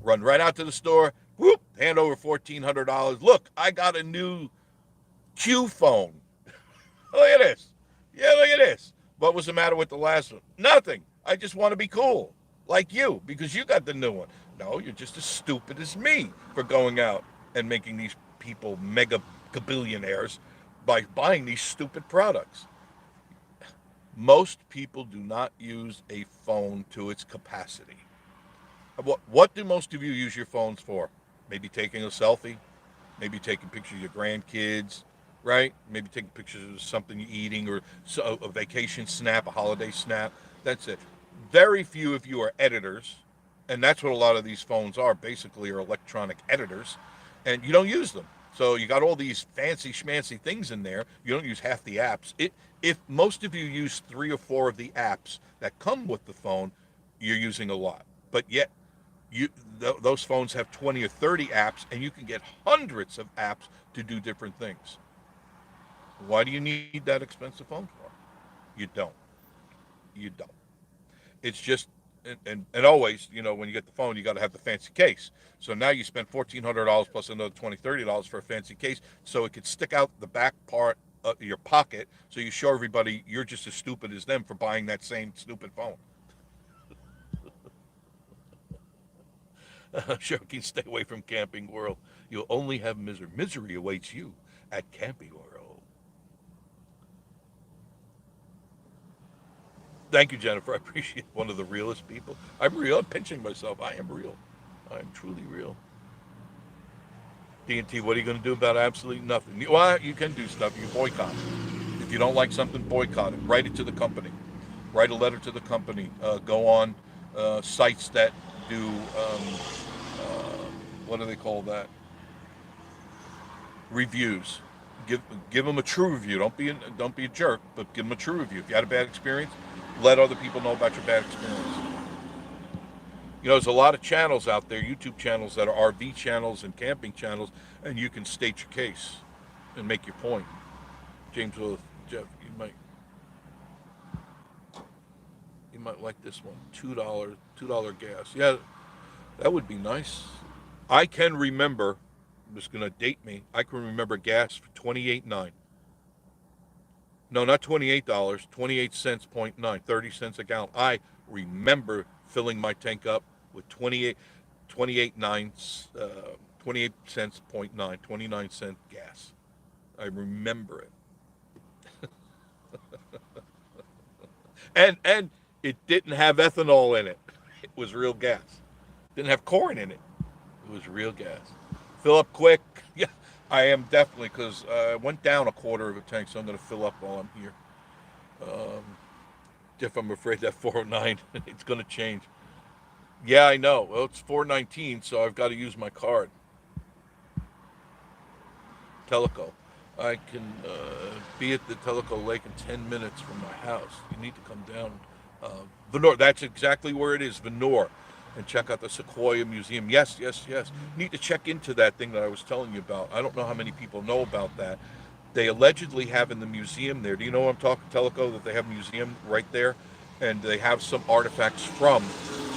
Run right out to the store. Whoop, hand over $1,400. Look, I got a new Q phone. Look at this. Yeah, look at this. What was the matter with the last one? Nothing. I just want to be cool, like you, because you got the new one. No, you're just as stupid as me for going out and making these people mega billionaires by buying these stupid products. Most people do not use a phone to its capacity. What do most of you use your phones for? Maybe taking a selfie, maybe taking pictures of your grandkids, right? Maybe taking pictures of something you're eating, or a vacation snap, a holiday snap. That's it. Very few of you are editors, and that's what a lot of these phones are. Basically, are electronic editors, and you don't use them. So you got all these fancy schmancy things in there. You don't use half the apps. If most of you use 3 or 4 of the apps that come with the phone, you're using a lot. But yet you those phones have 20 or 30 apps, and you can get hundreds of apps to do different things. Why do you need that expensive phone for? You don't. You don't. It's just, and always, when you get the phone, you got to have the fancy case. So now you spend $1,400 plus another $20, $30 for a fancy case, so it could stick out the back part of your pocket, so you show everybody you're just as stupid as them for buying that same stupid phone. Sure, can stay away from Camping World. You'll only have misery. Misery awaits you at Camping World. Thank you, Jennifer. I appreciate one of the realest people. I'm real. I'm pinching myself. I am real. I am truly real. D&T, what are you going to do about absolutely nothing? Well, you can do stuff. You can boycott it. If you don't like something, boycott it. Write it to the company. Write a letter to the company. Go on sites that do, what do they call that? Reviews. Give them a true review. Don't be a jerk, but give them a true review. If you had a bad experience, let other people know about your bad experience. There's a lot of channels out there, YouTube channels that are RV channels and camping channels, and you can state your case and make your point. James Willis, Jeff, you might. might like this one. $2 gas. Yeah, that would be nice. I can remember. I'm just gonna date me. I can remember gas for 28.9. No, not $28. 28 cents, point 0.9, 30 cents a gallon. I remember filling my tank up with 28 9, 28 cents, point 0.9, 29-cent gas. I remember it. And it didn't have ethanol in it. It was real gas. Didn't have corn in it. It was real gas. Fill up quick. Yeah, I am definitely, because I went down a quarter of a tank, so I'm going to fill up while I'm here. Um, Jeff, I'm afraid that 409, it's going to change. Yeah, I know. Well, it's 419, so I've got to use my card. Teleco. I can be at the Teleco Lake in 10 minutes from my house. You need to come down. Venor, that's exactly where it is, Venor. And check out the Sequoia Museum. Yes, yes, yes. You need to check into that thing that I was telling you about. I don't know how many people know about that. They allegedly have in the museum there. Do you know what I'm talking, Teleco, that they have a museum right there? And they have some artifacts from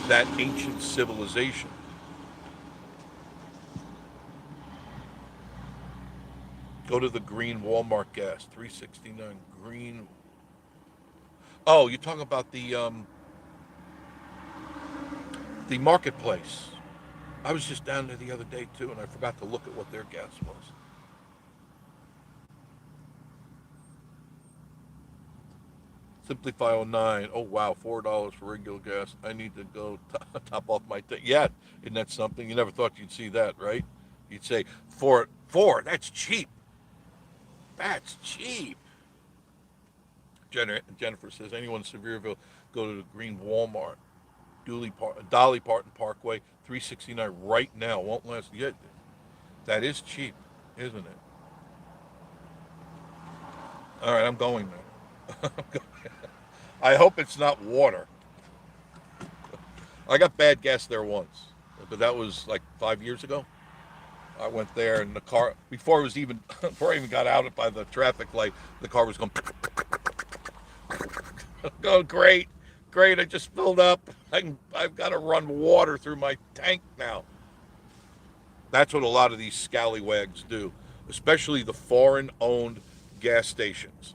that ancient civilization. Go to the green Walmart gas, 369 green. Oh, you're talking about the marketplace. I was just down there the other day too, and I forgot to look at what their gas was. Simplify 09. Oh wow, $4 for regular gas. I need to go top off my tank. Yeah, isn't that something? You never thought you'd see that, right? You'd say four. That's cheap. That's cheap. Jennifer says anyone in Sevierville go to the green Walmart. Dolly Parton Parkway, 369 right now. Won't last yet. That is cheap, isn't it? All right, I'm going now. I hope it's not water. I got bad gas there once, but that was like 5 years ago. I went there, and the car before I even got out by the traffic light, the car was going. Oh, great. I just filled up. I've got to run water through my tank now. That's what a lot of these scallywags do, especially the foreign-owned gas stations.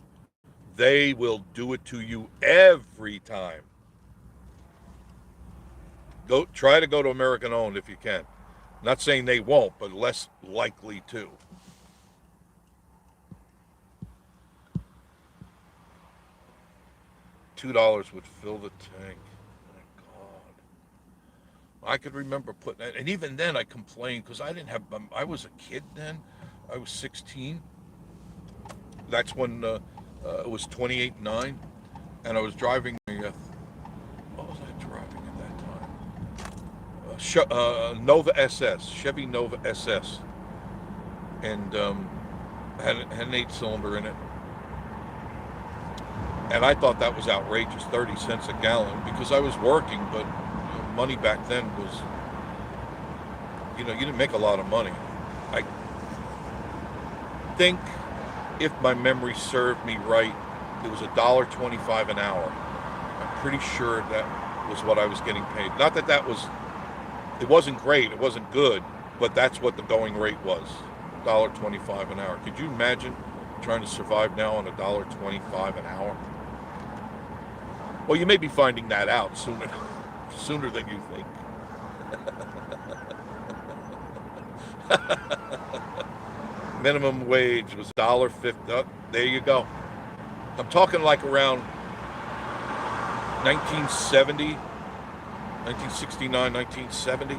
They will do it to you every time. Try to go to American-owned if you can. Not saying they won't, but less likely to. $2 would fill the tank. My God. I could remember putting that, and even then I complained because I didn't have. I was a kid then. I was 16. That's when it was 28.9, and I was driving what was I driving at that time? Nova SS, Chevy Nova SS, and had an 8-cylinder in it. And I thought that was outrageous, 30 cents a gallon, because I was working, but money back then was, you didn't make a lot of money. I think, if my memory served me right, it was $1.25 an hour. I'm pretty sure that was what I was getting paid. Not that it wasn't great, it wasn't good, but that's what the going rate was, $1.25 an hour. Could you imagine trying to survive now on $1.25 an hour? Well, you may be finding that out sooner than you think. Minimum wage was $1.50. Oh, there you go. I'm talking like around 1970, 1969, 1970.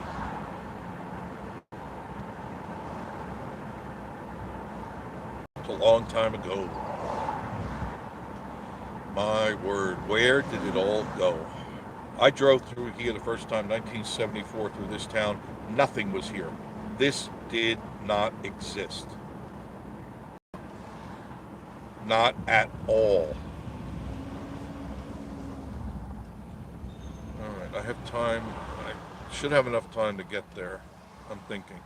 It's a long time ago. My word, where did it all go? I drove through here the first time, 1974, through this town. Nothing was here. This did not exist. Not at all. All right, I have time. I should have enough time to get there. I'm thinking.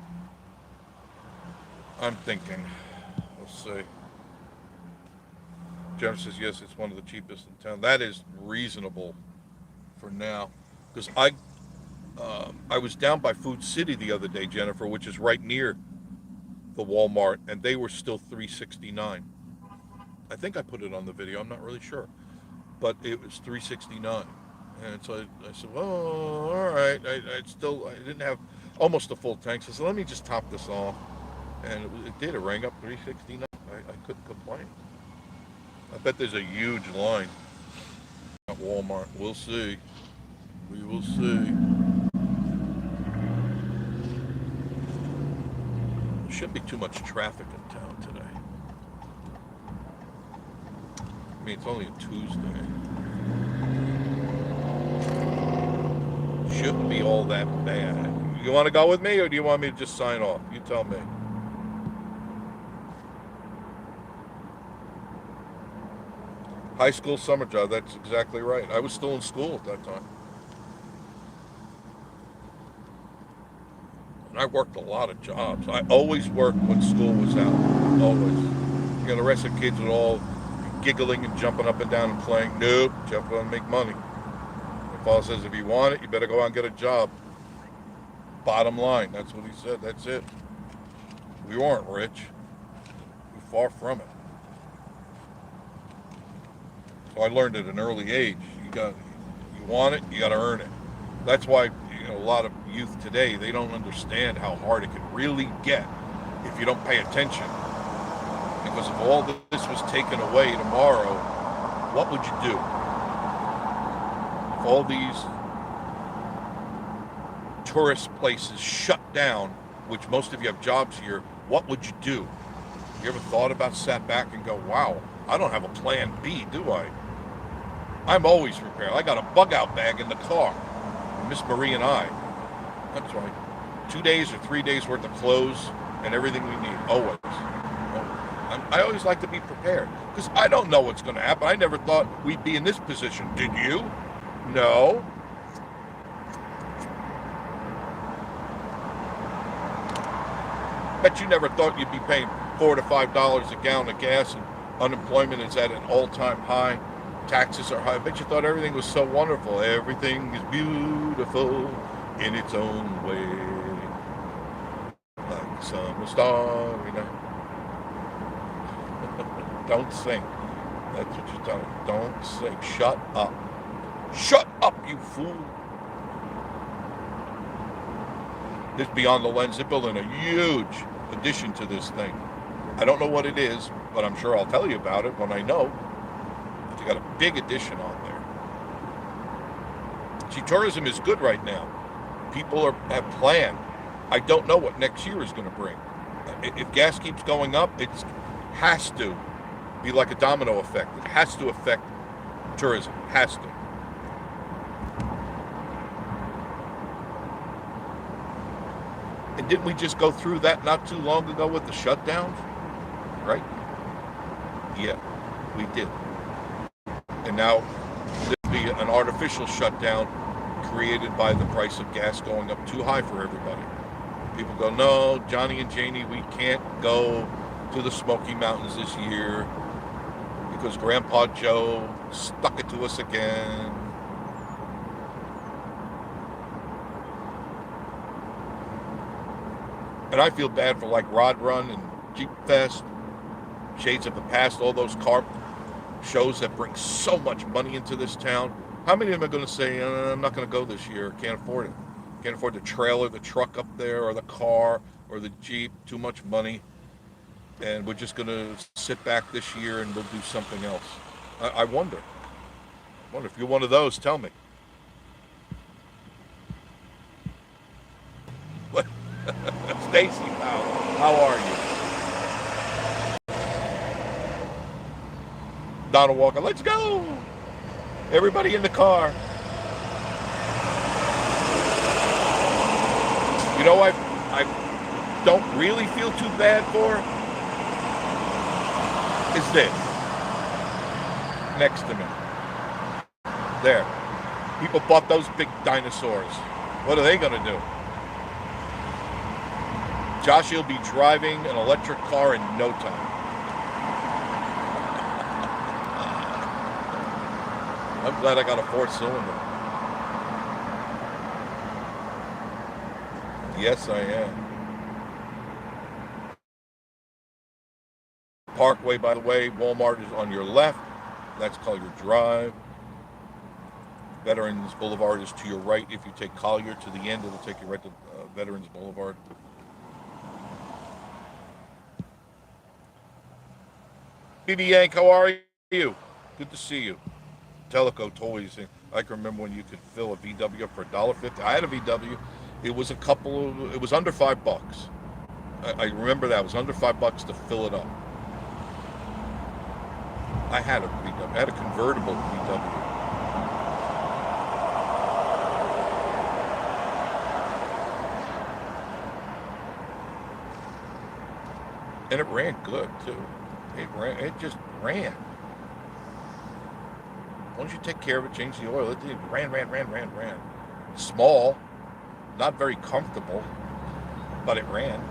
Let's see. Jennifer says, yes, it's one of the cheapest in town. That is reasonable. for now, because I was down by Food City the other day, Jennifer, which is right near the Walmart, and they were still $3.69. I think I put it on the video. I'm not really sure, but it was $3.69. And so I said, well, all right. I didn't have almost a full tank. So I said, let me just top this off. And it did. It rang up $3.69. I couldn't complain. I bet there's a huge line at Walmart. We'll see. We will see. There shouldn't be too much traffic in town today. I mean, it's only a Tuesday. Shouldn't be all that bad. You want to go with me, or do you want me to just sign off? You tell me. High school summer job, that's exactly right. I was still in school at that time. And I worked a lot of jobs. I always worked when school was out. Always. You know, the rest of the kids would all be giggling and jumping up and down and playing. Nope, Jeff going to make money. My father says, if you want it, you better go out and get a job. Bottom line, that's what he said. That's it. We weren't rich. We were far from it. So I learned at an early age, you want it, you got to earn it. That's why a lot of youth today, they don't understand how hard it can really get if you don't pay attention. Because if all this was taken away tomorrow, what would you do? If all these tourist places shut down, which most of you have jobs here, what would you do? You ever thought about, sat back and go, wow, I don't have a plan B, do I? I'm always prepared. I got a bug out bag in the car. Miss Marie and I. That's right. 2 days or 3 days worth of clothes and everything we need. Always. I always like to be prepared because I don't know what's going to happen. I never thought we'd be in this position. Did you? No. Bet you never thought you'd be paying $4 to $5 a gallon of gas and unemployment is at an all-time high. Taxes are high. I bet you thought everything was so wonderful. Everything is beautiful in its own way. Like summer starry night. Don't sing. That's what you're telling me. Don't sing. Shut up. Shut up, you fool. This Beyond the Lens, they're building a huge addition to this thing. I don't know what it is, but I'm sure I'll tell you about it when I know. You got a big addition on there. See, tourism is good right now. People have planned. I don't know what next year is going to bring. If gas keeps going up, it has to be like a domino effect. It has to affect tourism. It has to. And didn't we just go through that not too long ago with the shutdowns? Right? Yeah, we did. And now there'll be an artificial shutdown created by the price of gas going up too high for everybody. People go, no, Johnny and Janie, we can't go to the Smoky Mountains this year because Grandpa Joe stuck it to us again. And I feel bad for like Rod Run and Jeep Fest, Shades of the Past, all those car shows that bring so much money into this town. How many of them are going to say, I'm not going to go this year, can't afford it. Can't afford the trailer, the truck up there, or the car, or the Jeep, too much money. And we're just going to sit back this year and we'll do something else. I wonder. If you're one of those, tell me. What? Stacy, how are you? Donald Walker, let's go! Everybody in the car. You know, I don't really feel too bad for is this. Next to me. There. People bought those big dinosaurs. What are they going to do? Josh will be driving an electric car in no time. I'm glad I got a 4-cylinder. Yes, I am. Parkway, by the way, Walmart is on your left. That's Collier Drive. Veterans Boulevard is to your right. If you take Collier to the end, it'll take you right to Veterans Boulevard. BB Yank, how are you? Good to see you. Teleco Toys. I can remember when you could fill a VW up for $1.50. I had a VW. It was under $5. I remember that. It was under $5 to fill it up. I had a VW. I had a convertible VW. And it ran good too. It just ran. As long as you take care of it, change the oil, it ran. Small, not very comfortable, but it ran.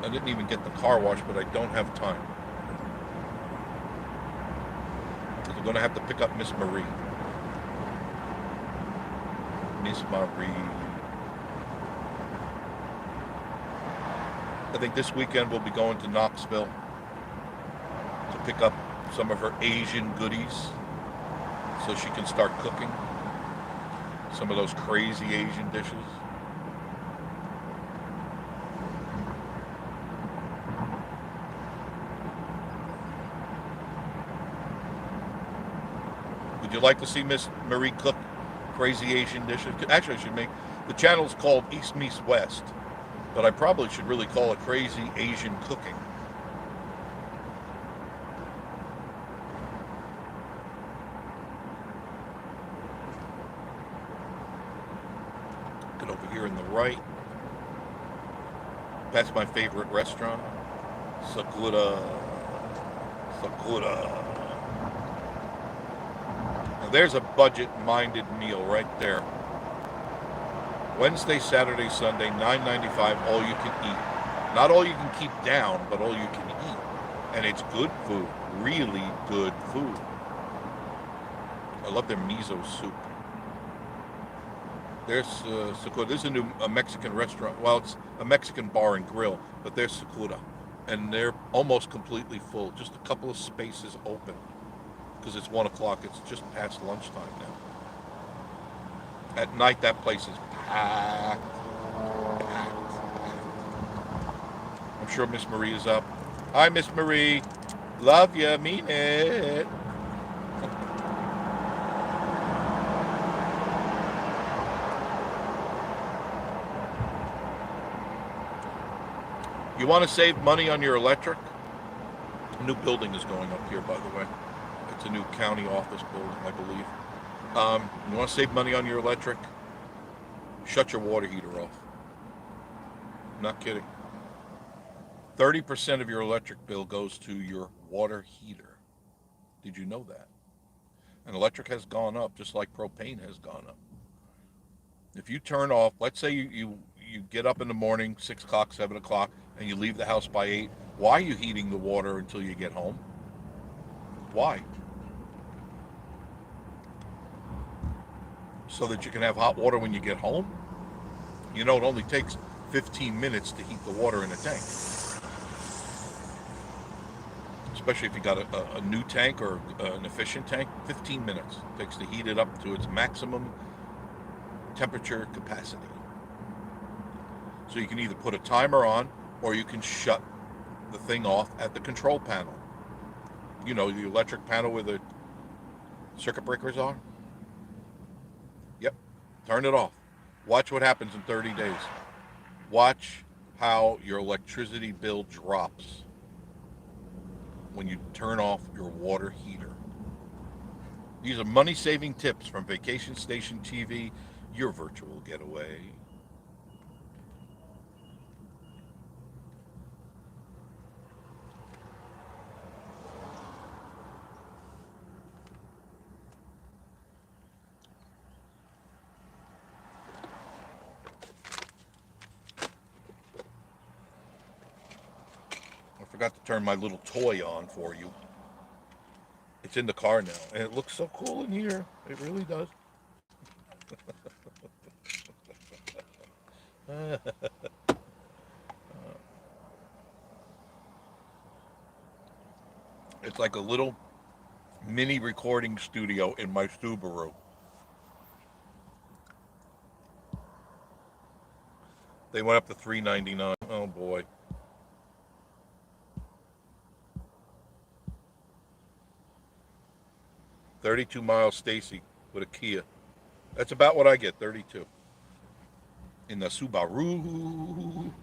I didn't even get the car wash, but I don't have time. I'm going to have to pick up Miss Marie. Miss Marie. I think this weekend we'll be going to Knoxville to pick up some of her Asian goodies so she can start cooking some of those crazy Asian dishes. Would you like to see Miss Marie cook crazy Asian dishes? Actually, I should make the channel's called East Meets West, but I probably should really call it Crazy Asian Cooking. Get over here in the right. That's my favorite restaurant, Sakura. Now there's a budget-minded meal right there. Wednesday, Saturday, Sunday, $9.95, all you can eat. Not all you can keep down, but all you can eat. And it's good food, really good food. I love their miso soup. There's Sakura. This is a Mexican restaurant. Well, it's a Mexican bar and grill, but there's Sakura. And they're almost completely full. Just a couple of spaces open. Because it's 1 o'clock. It's just past lunchtime now. At night, that place is packed. I'm sure Miss Marie is up. Hi, Miss Marie. Love you. Mean it. You want to save money on your electric? A new building is going up here, by the way. It's a new county office building, I believe. You want to save money on your electric? Shut your water heater off. I'm not kidding. 30% of your electric bill goes to your water heater. Did you know that? And electric has gone up just like propane has gone up. If you turn off, let's say you get up in the morning, 6 o'clock, 7 o'clock, and you leave the house by 8, why are you heating the water until you get home? Why? So that you can have hot water when you get home? You know, it only takes 15 minutes to heat the water in a tank. Especially if you got a new tank or an efficient tank, 15 minutes it takes to heat it up to its maximum temperature capacity. So you can either put a timer on or you can shut the thing off at the control panel. You know, the electric panel where the circuit breakers are? Yep, turn it off. Watch what happens in 30 days. Watch how your electricity bill drops when you turn off your water heater. These are money-saving tips from Vacation Station TV, your virtual getaway. Forgot to turn my little toy on for you. It's in the car now, and it looks so cool in here. It really does. It's like a little mini recording studio in my Subaru. They went up to $399. Oh boy. 32 miles, Stacy, with a Kia. That's about what I get, 32. In the Subaru.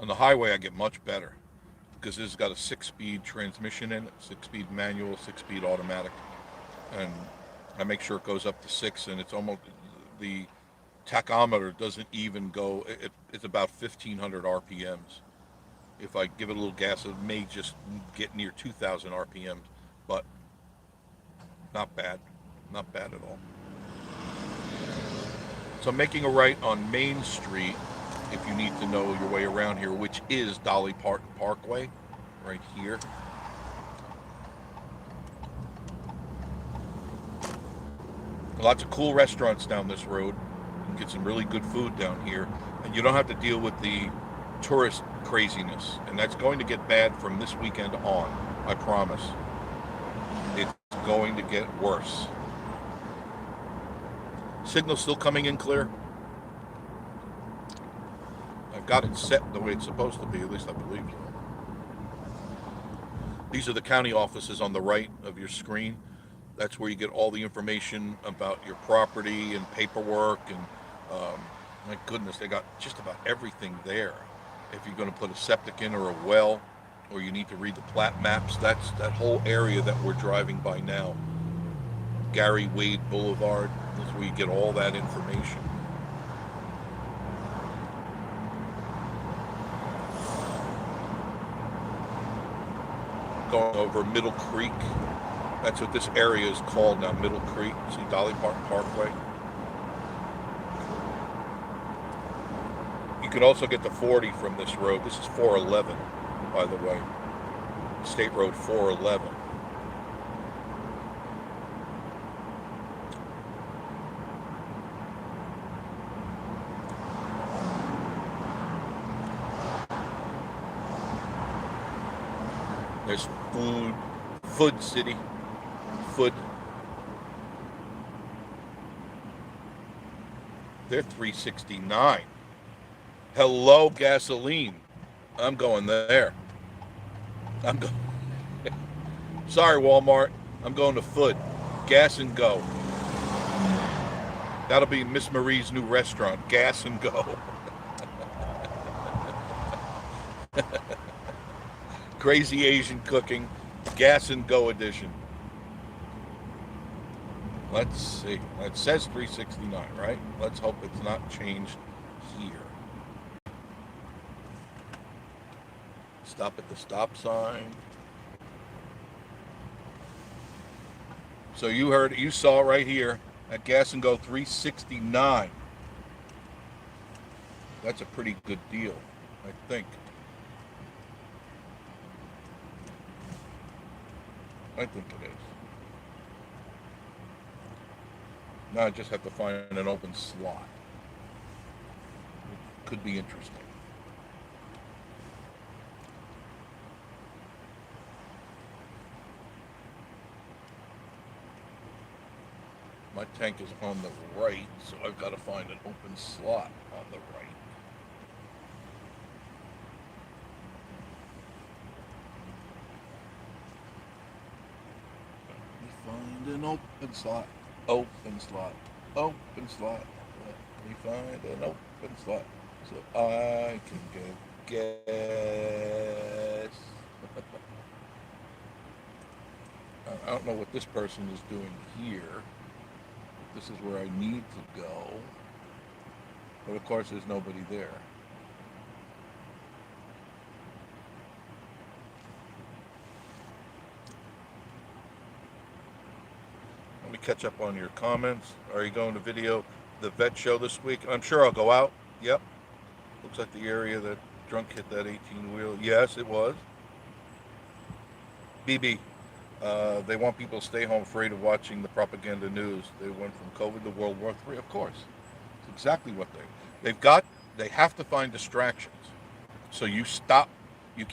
On the highway, I get much better because this has got a 6-speed transmission in it, 6-speed manual, 6-speed automatic. And I make sure it goes up to 6, and it's almost, the tachometer doesn't even go, it's about 1,500 RPMs. If I give it a little gas, it may just get near 2,000 RPMs, but not bad. Not bad at all. So I'm making a right on Main Street if you need to know your way around here, which is Dolly Parton Parkway, right here. Lots of cool restaurants down this road. You can get some really good food down here, and you don't have to deal with the tourist craziness. And that's going to get bad from this weekend on, I promise. It's going to get worse. Signal still coming in clear. I've got it set the way it's supposed to be, at least I believe so. These are the county offices on the right of your screen. That's where you get all the information about your property and paperwork, and my goodness, they got just about everything there. If you're going to put a septic in or a well, or you need to read the plat maps, that's that whole area that we're driving by now. Gary Wade Boulevard, that's where you get all that information. Going over Middle Creek. That's what this area is called now, Middle Creek. See Dolly Parton Parkway. You can also get the 40 from this road. This is 411, by the way. State Road 411. There's Food City. Food. They're $369. Hello, gasoline. I'm going there. I'm going. Sorry, Walmart. I'm going to Food. Gas and Go. That'll be Miss Marie's new restaurant. Gas and Go. Crazy Asian cooking. Gas and Go edition. Let's see. It says $369, right? Let's hope it's not changed here. Stop at the stop sign. So you saw right here at Gas and Go, $369. That's a pretty good deal, I think. I think it is. Now I just have to find an open slot. It could be interesting. My tank is on the right, so I've got to find an open slot on the right. Let me find an open slot. Open slot. Open slot. Let me find an open slot so I can get gas. I don't know what this person is doing here. This is where I need to go. But of course there's nobody there. Let me catch up on your comments. Are you going to the vet show this week? I'm sure I'll go out. Yep. Looks like the area that Drunk hit that 18-wheel. Yes, it was. BB. They want people to stay home afraid of watching the propaganda news. They went from COVID to World War III. Of course, it's exactly what they've got. They have to find distractions. So you stop. You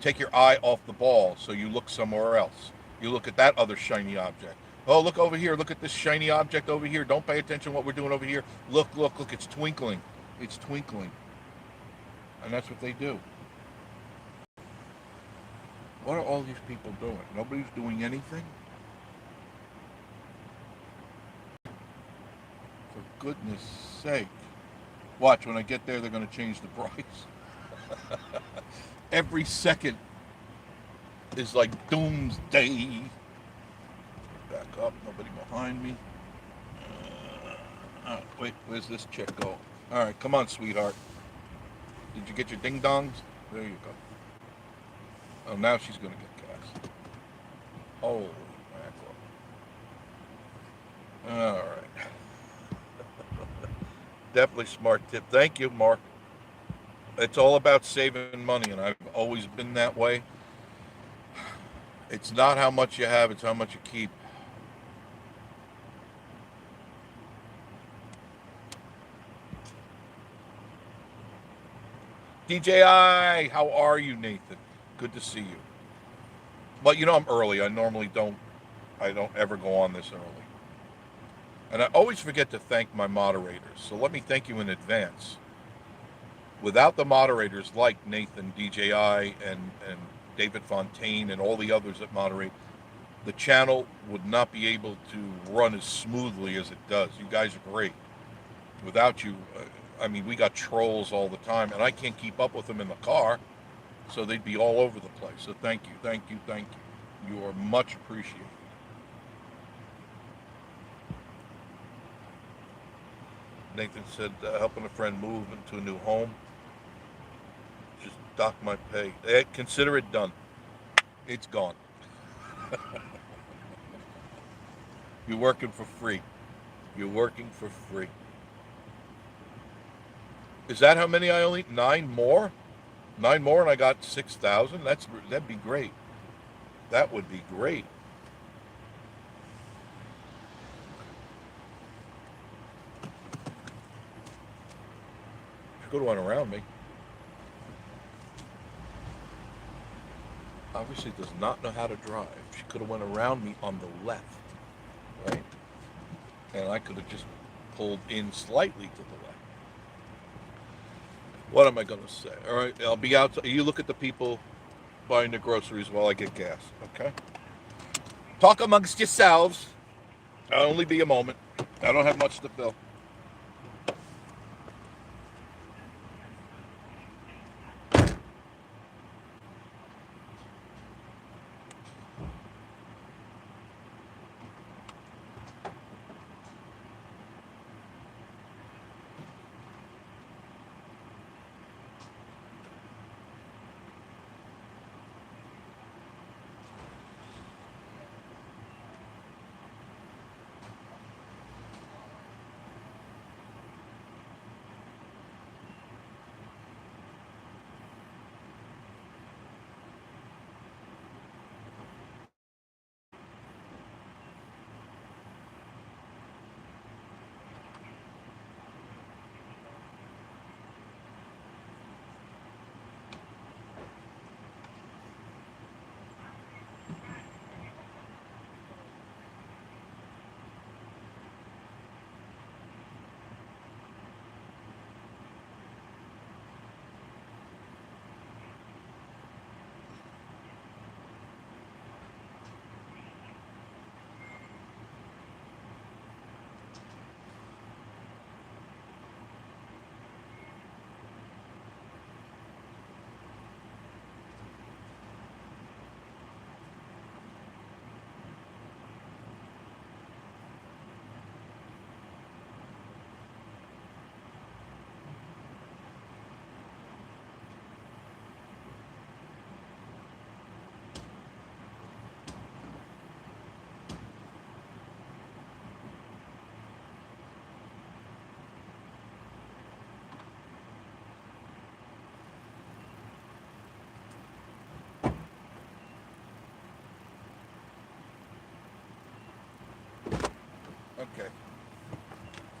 take your eye off the ball. So you look somewhere else. You look at that other shiny object. Oh, look over here. Look at this shiny object over here. Don't pay attention to what we're doing over here. Look, look, look. It's twinkling. It's twinkling. And that's what they do. What are all these people doing? Nobody's doing anything? For goodness sake. Watch, when I get there, they're going to change the price. Every second is like doomsday. Back up, nobody behind me. Wait, where's this chick go? All right, come on, sweetheart. Did you get your ding dongs? There you go. Oh, now she's going to get gas. Holy mackerel. All right. Definitely smart tip. Thank you, Mark. It's all about saving money, and I've always been that way. It's not how much you have, it's how much you keep. DJI, how are you, Nathan? Good to see you. But you know I'm early. I don't ever go on this early. And I always forget to thank my moderators. So let me thank you in advance. Without the moderators like Nathan, DJI, and David Fontaine, and all the others that moderate, the channel would not be able to run as smoothly as it does. You guys are great. Without you, I mean, we got trolls all the time, and I can't keep up with them in the car, so they'd be all over the place. So thank you, thank you, thank you. You are much appreciated. Nathan said, helping a friend move into a new home. Just dock my pay. Consider it done. It's gone. You're working for free. You're working for free. Is that how many I only? 9 more? 9 more, and I got 6,000. That'd be great. That would be great. She could have went around me. Obviously does not know how to drive. She could have went around me on the left, right? And I could have just pulled in slightly to the left. What am I going to say? All right, I'll be out. You look at the people buying the groceries while I get gas, okay? Talk amongst yourselves. I'll only be a moment. I don't have much to fill.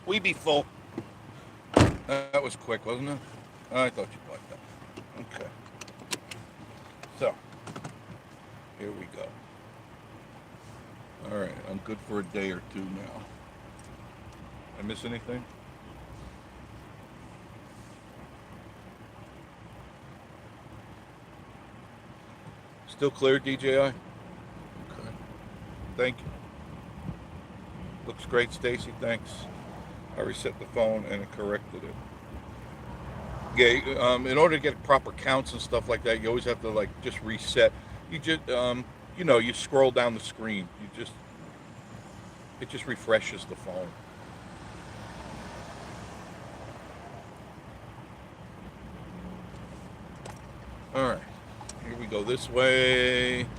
We be full. That was quick, wasn't it? I thought you'd like that. Okay. So, here we go. All right, I'm good for a day or two now. I miss anything? Still clear, DJI? Okay. Thank you. Looks great, Stacy. Thanks. I reset the phone and it corrected it. Yeah, in order to get proper counts and stuff like that, you always have to like just reset. You just, you scroll down the screen. It just refreshes the phone. All right, here we go this way. I'm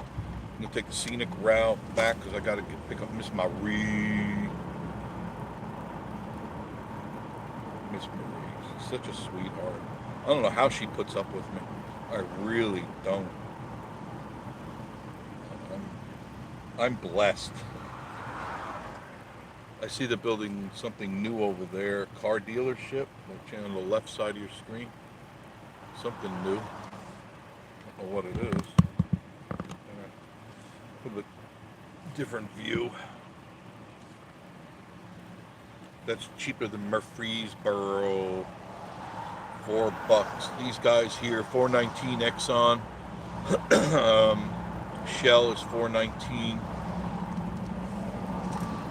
gonna take the scenic route back because I gotta pick up Miss Marie. Miss Marie, she's such a sweetheart. I don't know how she puts up with me. I really don't. I'm blessed. I see they're building something new over there. Car dealership. On the left side of your screen. Something new. I don't know what it is. A little bit different view. That's cheaper than Murfreesboro. $4. These guys here, $4.19 Exxon. Shell is $4.19.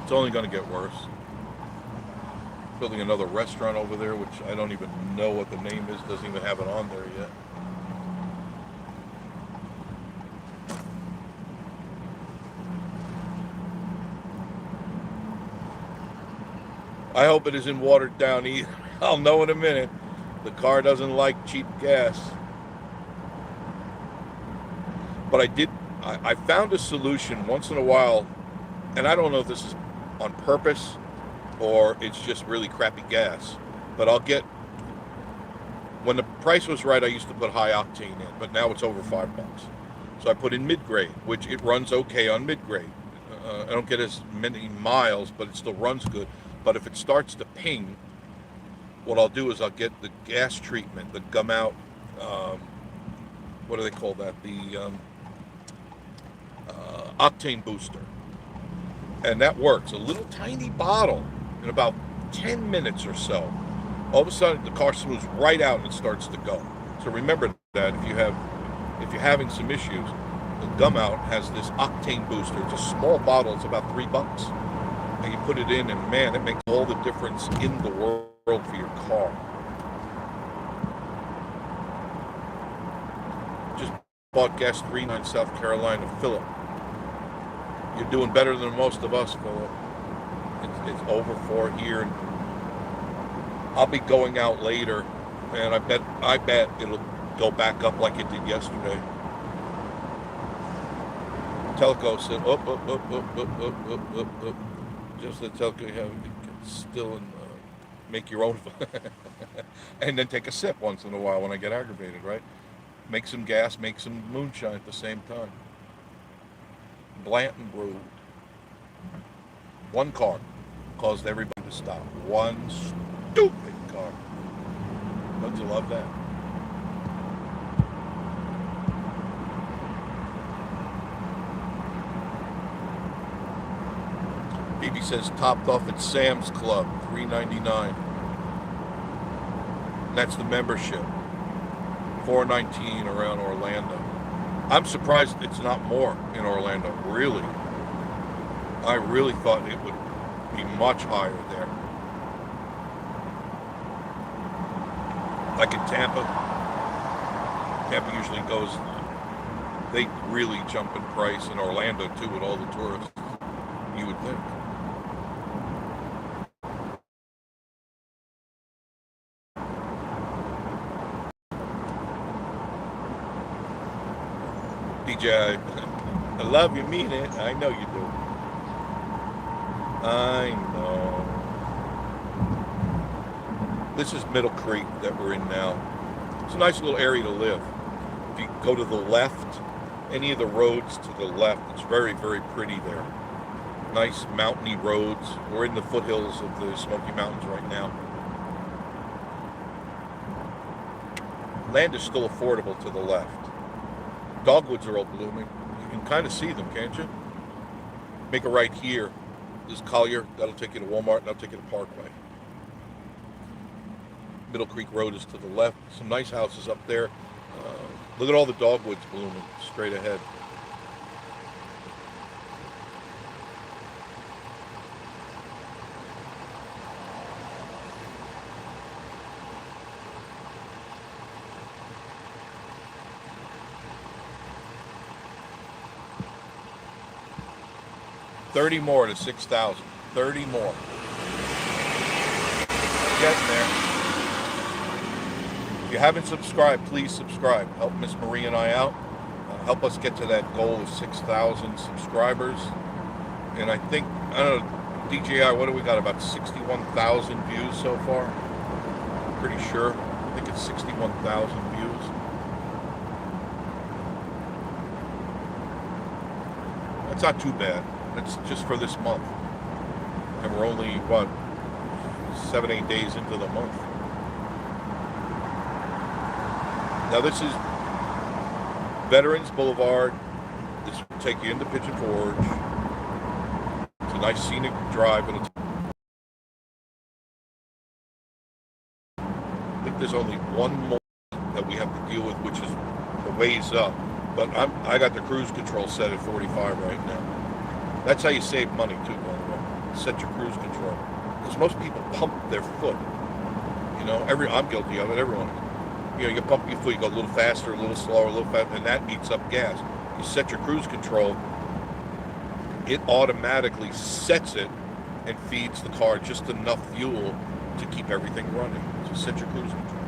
It's only going to get worse. Building another restaurant over there, which I don't even know what the name is. Doesn't even have it on there yet. I hope it isn't watered down either. I'll know in a minute. The car doesn't like cheap gas. But I found a solution once in a while, and I don't know if this is on purpose or it's just really crappy gas. But when the price was right, I used to put high octane in, but now it's over $5. So I put in mid-grade, which it runs okay on mid-grade. I don't get as many miles, but it still runs good. But if it starts to ping, what I'll do is I'll get the gas treatment, the gum out, what do they call that? The octane booster. And that works. A little tiny bottle in about 10 minutes or so. All of a sudden the car smooths right out and it starts to go. So remember that if you're having some issues, the gum out has this octane booster. It's a small bottle, it's about $3. And you put it in and man, it makes all the difference in the world for your car. Just bought gas 39 South Carolina. Philip, you're doing better than most of us, Philip. It's over 4 here, and I'll be going out later, and I bet it'll go back up like it did yesterday. Telco said up. Just the telco you have to get still and make your own, and then take a sip once in a while when I get aggravated, right? Make some gas, make some moonshine at the same time. Blanton brewed. One car caused everybody to stop. One stupid car. Don't you love that? BB says topped off at Sam's Club, $3.99. That's the membership. $4.19 around Orlando. I'm surprised it's not more in Orlando, really. I really thought it would be much higher there. Like in Tampa usually goes, they really jump in price, in Orlando too with all the tourists, you would think. DJ, I love you, mean it. I know you do. I know. This is Middle Creek that we're in now. It's a nice little area to live. If you go to the left, any of the roads to the left, it's very, very pretty there. Nice mountainy roads. We're in the foothills of the Smoky Mountains right now. Land is still affordable to the left. Dogwoods are all blooming. You can kind of see them, can't you? Make a right here. This Collier, that'll take you to Walmart, and that'll take you to Parkway. Middle Creek Road is to the left. Some nice houses up there. Look at all the dogwoods blooming straight ahead. $30 more to 6,000. 30 more. Getting there. If you haven't subscribed, please subscribe. Help Miss Marie and I out. Help us get to that goal of 6,000 subscribers. And I think, I don't know, DJI, what do we got? About 61,000 views so far? Pretty sure. I think it's 61,000 views. That's not too bad. That's just for this month. And we're only, what, 7-8 days into the month. Now this is Veterans Boulevard. This will take you into Pigeon Forge. It's a nice scenic drive. And I think there's only one more that we have to deal with, which is a ways up. But I got the cruise control set at 45 right now. That's how you save money too, by the way. Set your cruise control. Because most people pump their foot. You know, I'm guilty of it, everyone. You know, you pump your foot, you go a little faster, a little slower, a little faster, and that eats up gas. You set your cruise control, it automatically sets it and feeds the car just enough fuel to keep everything running. So set your cruise control.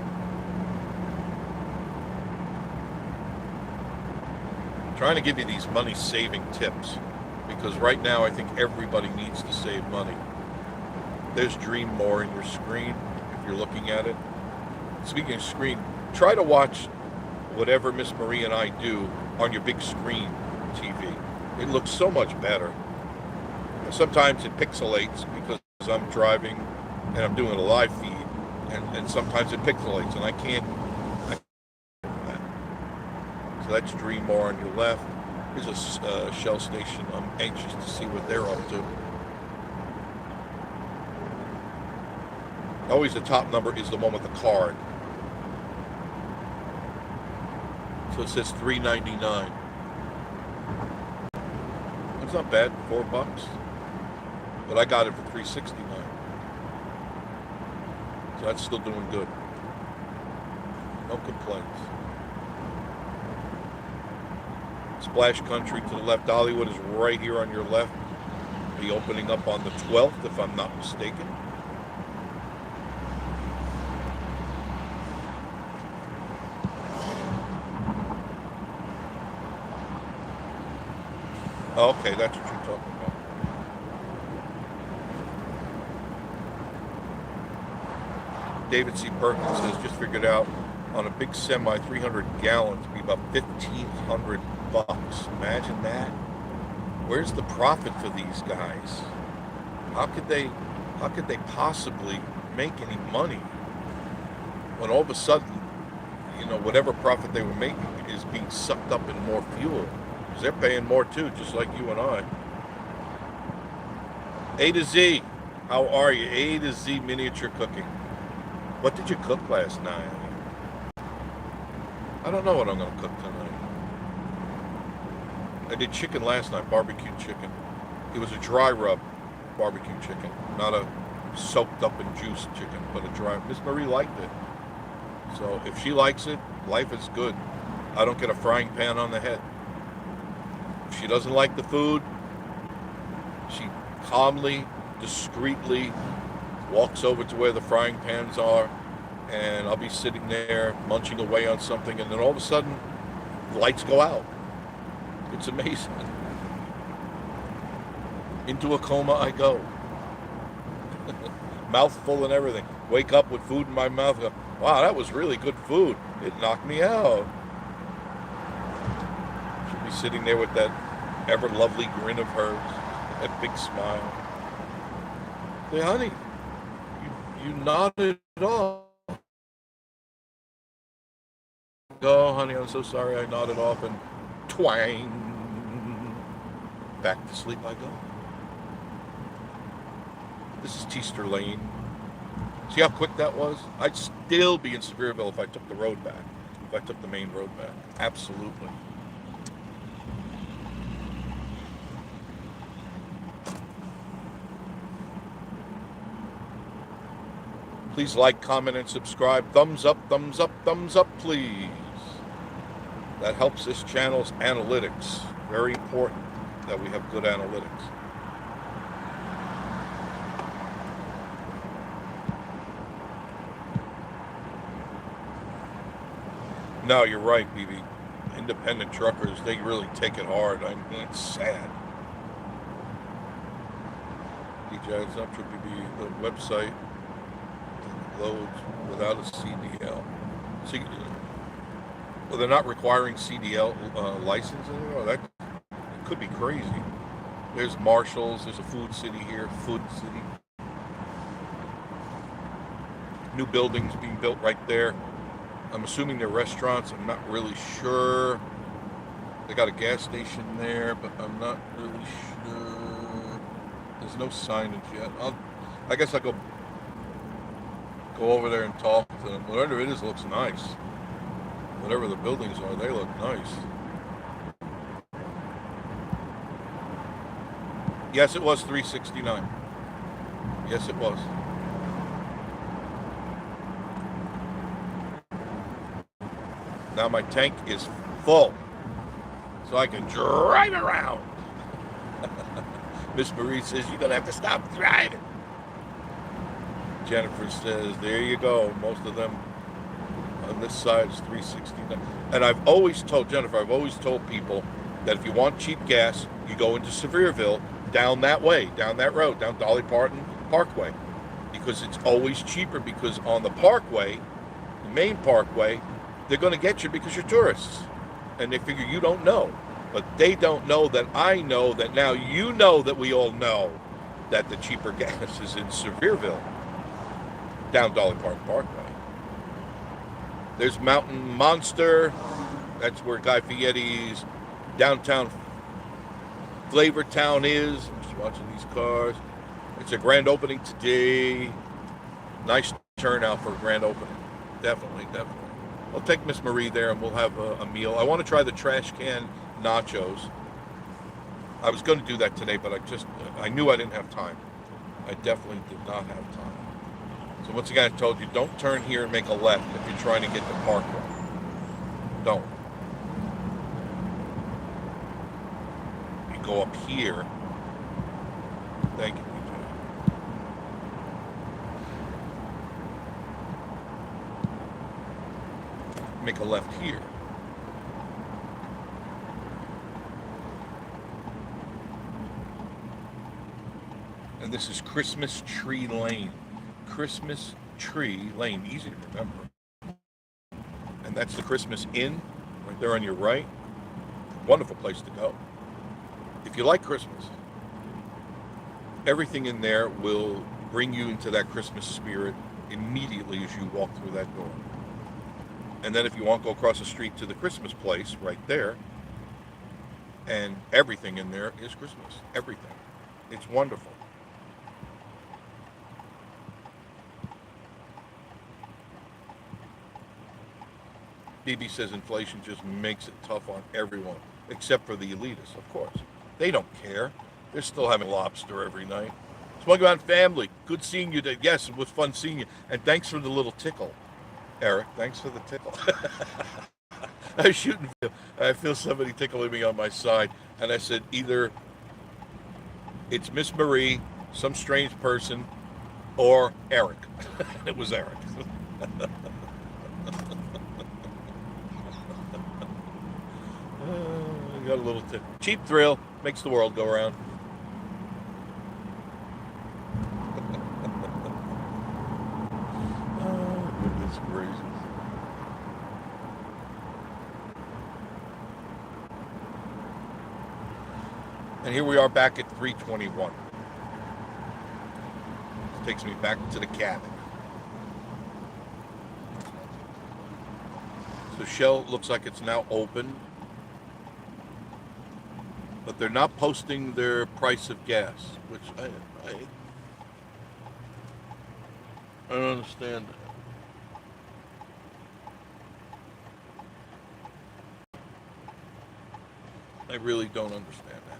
I'm trying to give you these money-saving tips. Because right now, I think everybody needs to save money. There's Dream More in your screen, if you're looking at it. Speaking of screen, try to watch whatever Miss Marie and I do on your big screen TV. It looks so much better. Sometimes it pixelates because I'm driving and I'm doing a live feed, and sometimes it pixelates, and I can't do that. So that's Dream More on your left. Here's a Shell station. I'm anxious to see what they're up to. Always the top number is the one with the card. So it says $3.99. That's not bad, $4. But I got it for $3.69. So that's still doing good. No complaints. Splash Country to the left. Dollywood is right here on your left. Be opening up on the 12th, if I'm not mistaken. Okay, that's what you're talking about. David C. Perkins says, just figured out on a big semi, 300 gallons, be about $1,500. Imagine that. Where's the profit for these guys? How could they possibly make any money when all of a sudden, you know, whatever profit they were making is being sucked up in more fuel? Because they're paying more too, just like you and I. A to Z, how are you? A to Z miniature cooking. What did you cook last night? I don't know what I'm going to cook tonight. I did chicken last night, barbecue chicken. It was a dry rub barbecue chicken, not a soaked up and juiced chicken, but a dry. Miss Marie liked it. So if she likes it, life is good. I don't get a frying pan on the head. If she doesn't like the food, she calmly, discreetly walks over to where the frying pans are, and I'll be sitting there munching away on something, and then all of a sudden, the lights go out. It's amazing. Into a coma I go. Mouth full and everything. Wake up with food in my mouth. Go, wow, that was really good food. It knocked me out. She'll be sitting there with that ever lovely grin of hers. A big smile. Say, honey, you nodded off. Oh, honey, I'm so sorry I nodded off, and twang. Back to sleep I go. This is Teaster Lane. See how quick that was? I'd still be in Sevierville if I took the road back. If I took the main road back. Absolutely. Please like, comment, and subscribe. Thumbs up, please. That helps this channel's analytics. Very important that we have good analytics. No, you're right, BB. Independent truckers, they really take it hard. I mean, it's sad. DJ, it's not true, BB. The website loads without a CDL. See, well, they're not requiring CDL license anymore. That could be crazy. There's Marshalls. There's a Food City here. Food City. New buildings being built right there. I'm assuming they're restaurants. I'm not really sure. They got a gas station there, but I'm not really sure. There's no signage yet. I guess I'll go over there and talk to them. Whatever it is looks nice. Whatever the buildings are, they look nice. Yes, it was $369. Yes, it was. Now my tank is full, so I can drive around. Miss Marie says, you're going to have to stop driving. Jennifer says, there you go. Most of them on this side is $369. And I've always told, Jennifer, I've always told people that if you want cheap gas, you go into Sevierville, down that way, down that road, down Dolly Parton Parkway. Because it's always cheaper, because on the parkway, the main parkway, they're going to get you because you're tourists. And they figure you don't know. But they don't know that I know that now you know that we all know that the cheaper gas is in Sevierville, down Dolly Parton Parkway. There's Mountain Monster. That's where Guy Fieri's downtown Flavor Town is. I'm just watching these cars. It's a grand opening today. Nice turnout for a grand opening. Definitely, definitely. I'll take Miss Marie there and we'll have a meal. I want to try the trash can nachos. I was going to do that today, but I knew I didn't have time. I definitely did not have time. So once again, I told you, don't turn here and make a left if you're trying to get to Parkway. Don't. You go up here. Thank you, BJ. Make a left here. And this is Christmas Tree Lane. Christmas Tree Lane, easy to remember. And that's the Christmas Inn, right there on your right. Wonderful place to go. If you like Christmas, everything in there will bring you into that Christmas spirit immediately as you walk through that door. And then if you want to go across the street to the Christmas place right there, and everything in there is Christmas. Everything. It's wonderful. BB says inflation just makes it tough on everyone, except for the elitists, of course. They don't care. They're still having lobster every night. Smug Around family, good seeing you today. Yes, it was fun seeing you. And thanks for the little tickle, Eric. Thanks for the tickle. I was shooting video. I feel somebody tickling me on my side. And I said, either it's Miss Marie, some strange person, or Eric. It was Eric. Got a little tip. Cheap thrill makes the world go around. Oh, goodness gracious. And here we are back at 321. This takes me back to the cabin. So Shell looks like it's now open, but they're not posting their price of gas, which I don't understand. I really don't understand that.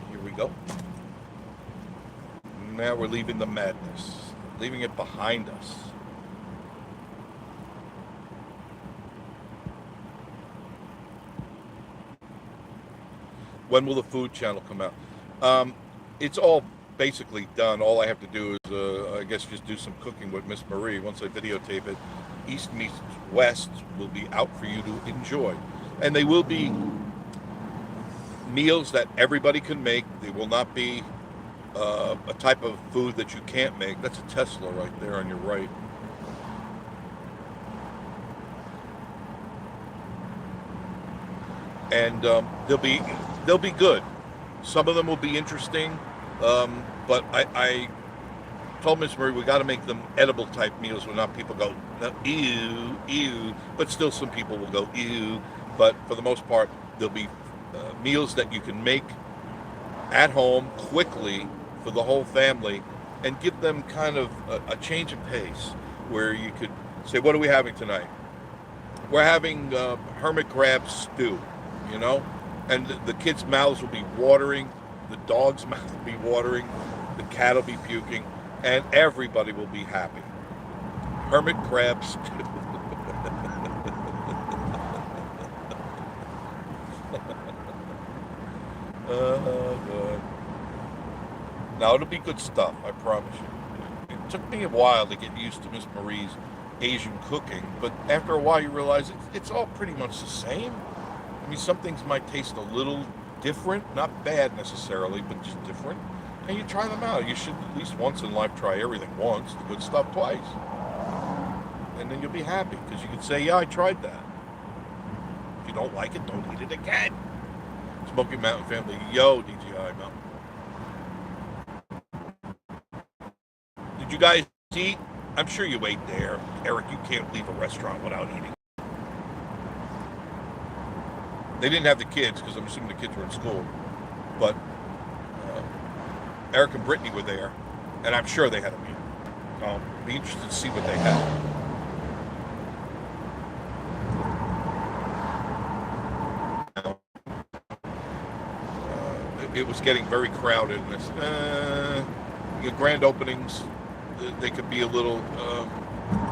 Here we go. Now we're leaving the madness, leaving it behind us. When will the food channel come out? It's all basically done. All I have to do is, I guess, just do some cooking with Miss Marie. Once I videotape it, East meets West will be out for you to enjoy. And they will be meals that everybody can make. They will not be a type of food that you can't make. That's a Tesla right there on your right. And they'll be good. Some of them will be interesting, but I told Miss Marie we got to make them edible type meals where not people go ew, ew, but still some people will go ew. But for the most part, there'll be meals that you can make at home quickly for the whole family and give them kind of a change of pace where you could say, what are we having tonight? We're having hermit crab stew, you know? And the kids' mouths will be watering, the dog's mouth will be watering, the cat will be puking, and everybody will be happy. Hermit crab stew. Oh, God. Now, it'll be good stuff, I promise you. It took me a while to get used to Miss Marie's Asian cooking, but after a while you realize it's all pretty much the same. I mean, some things might taste a little different, not bad necessarily, but just different. And you try them out. You should at least once in life try everything once, the good stuff twice. And then you'll be happy, because you can say, yeah, I tried that. If you don't like it, don't eat it again. Smoky Mountain family, yo, DGI Mountain. Did you guys eat? I'm sure you ate there. Eric, you can't leave a restaurant without eating. They didn't have the kids, because I'm assuming the kids were in school. But Eric and Brittany were there, and I'm sure they had a meal. I'll be interested to see what they had. It was getting very crowded, and I said, your grand openings, they could be a little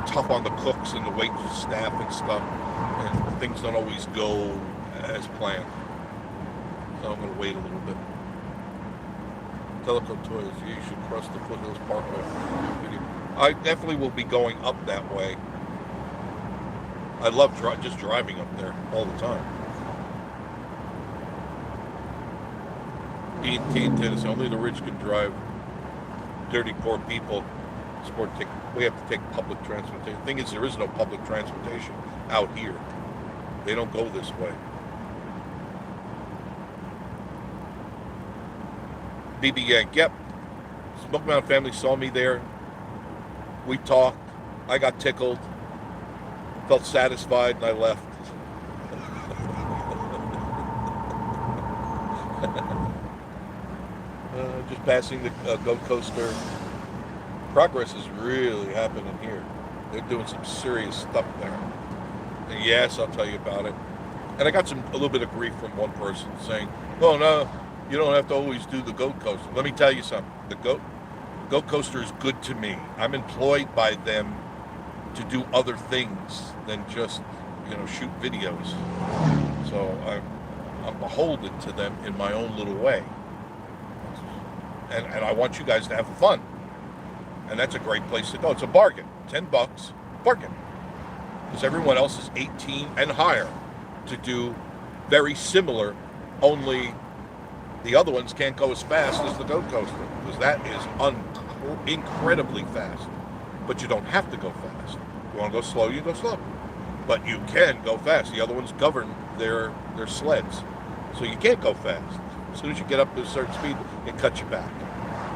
tough on the cooks and the waitress staff and stuff, and things don't always go as planned. So I'm going to wait a little bit. Teleco Toys, you should cross the Foothills Parkway. I definitely will be going up that way. I love just driving up there all the time. Teen Tennessee, only the rich can drive. Dirty poor people. We have to take public transportation. The thing is, there is no public transportation out here. They don't go this way. BB Yank, yep. Smoke Mountain family saw me there. We talked. I got tickled. Felt satisfied, and I left. Just passing the goat coaster. Progress is really happening here. They're doing some serious stuff there. And yes, I'll tell you about it. And I got a little bit of grief from one person saying, "Oh no, you don't have to always do the goat coaster." Let me tell you something. The goat coaster is good to me. I'm employed by them to do other things than just, shoot videos. So I'm beholden to them in my own little way. And I want you guys to have fun. And that's a great place to go. It's a bargain. $10, bargain. Because everyone else is 18 and higher to do very similar, only the other ones can't go as fast as the Go Coaster, because that is incredibly fast. But you don't have to go fast. If you want to go slow, you go slow. But you can go fast. The other ones govern their sleds. So you can't go fast. As soon as you get up to a certain speed, it cuts you back.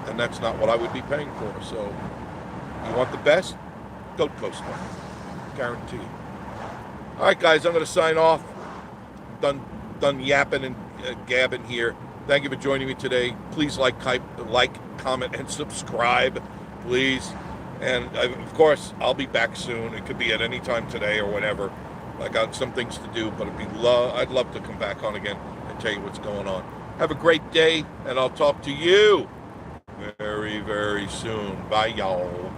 And that's not what I would be paying for. So you want the best? Go Coaster. Guaranteed. All right, guys, I'm going to sign off. Done yapping and gabbing here. Thank you for joining me today. Please like, comment, and subscribe, please. And of course, I'll be back soon. It could be at any time today or whenever. I got some things to do, but I'd love to come back on again and tell you what's going on. Have a great day, and I'll talk to you very, very soon. Bye, y'all.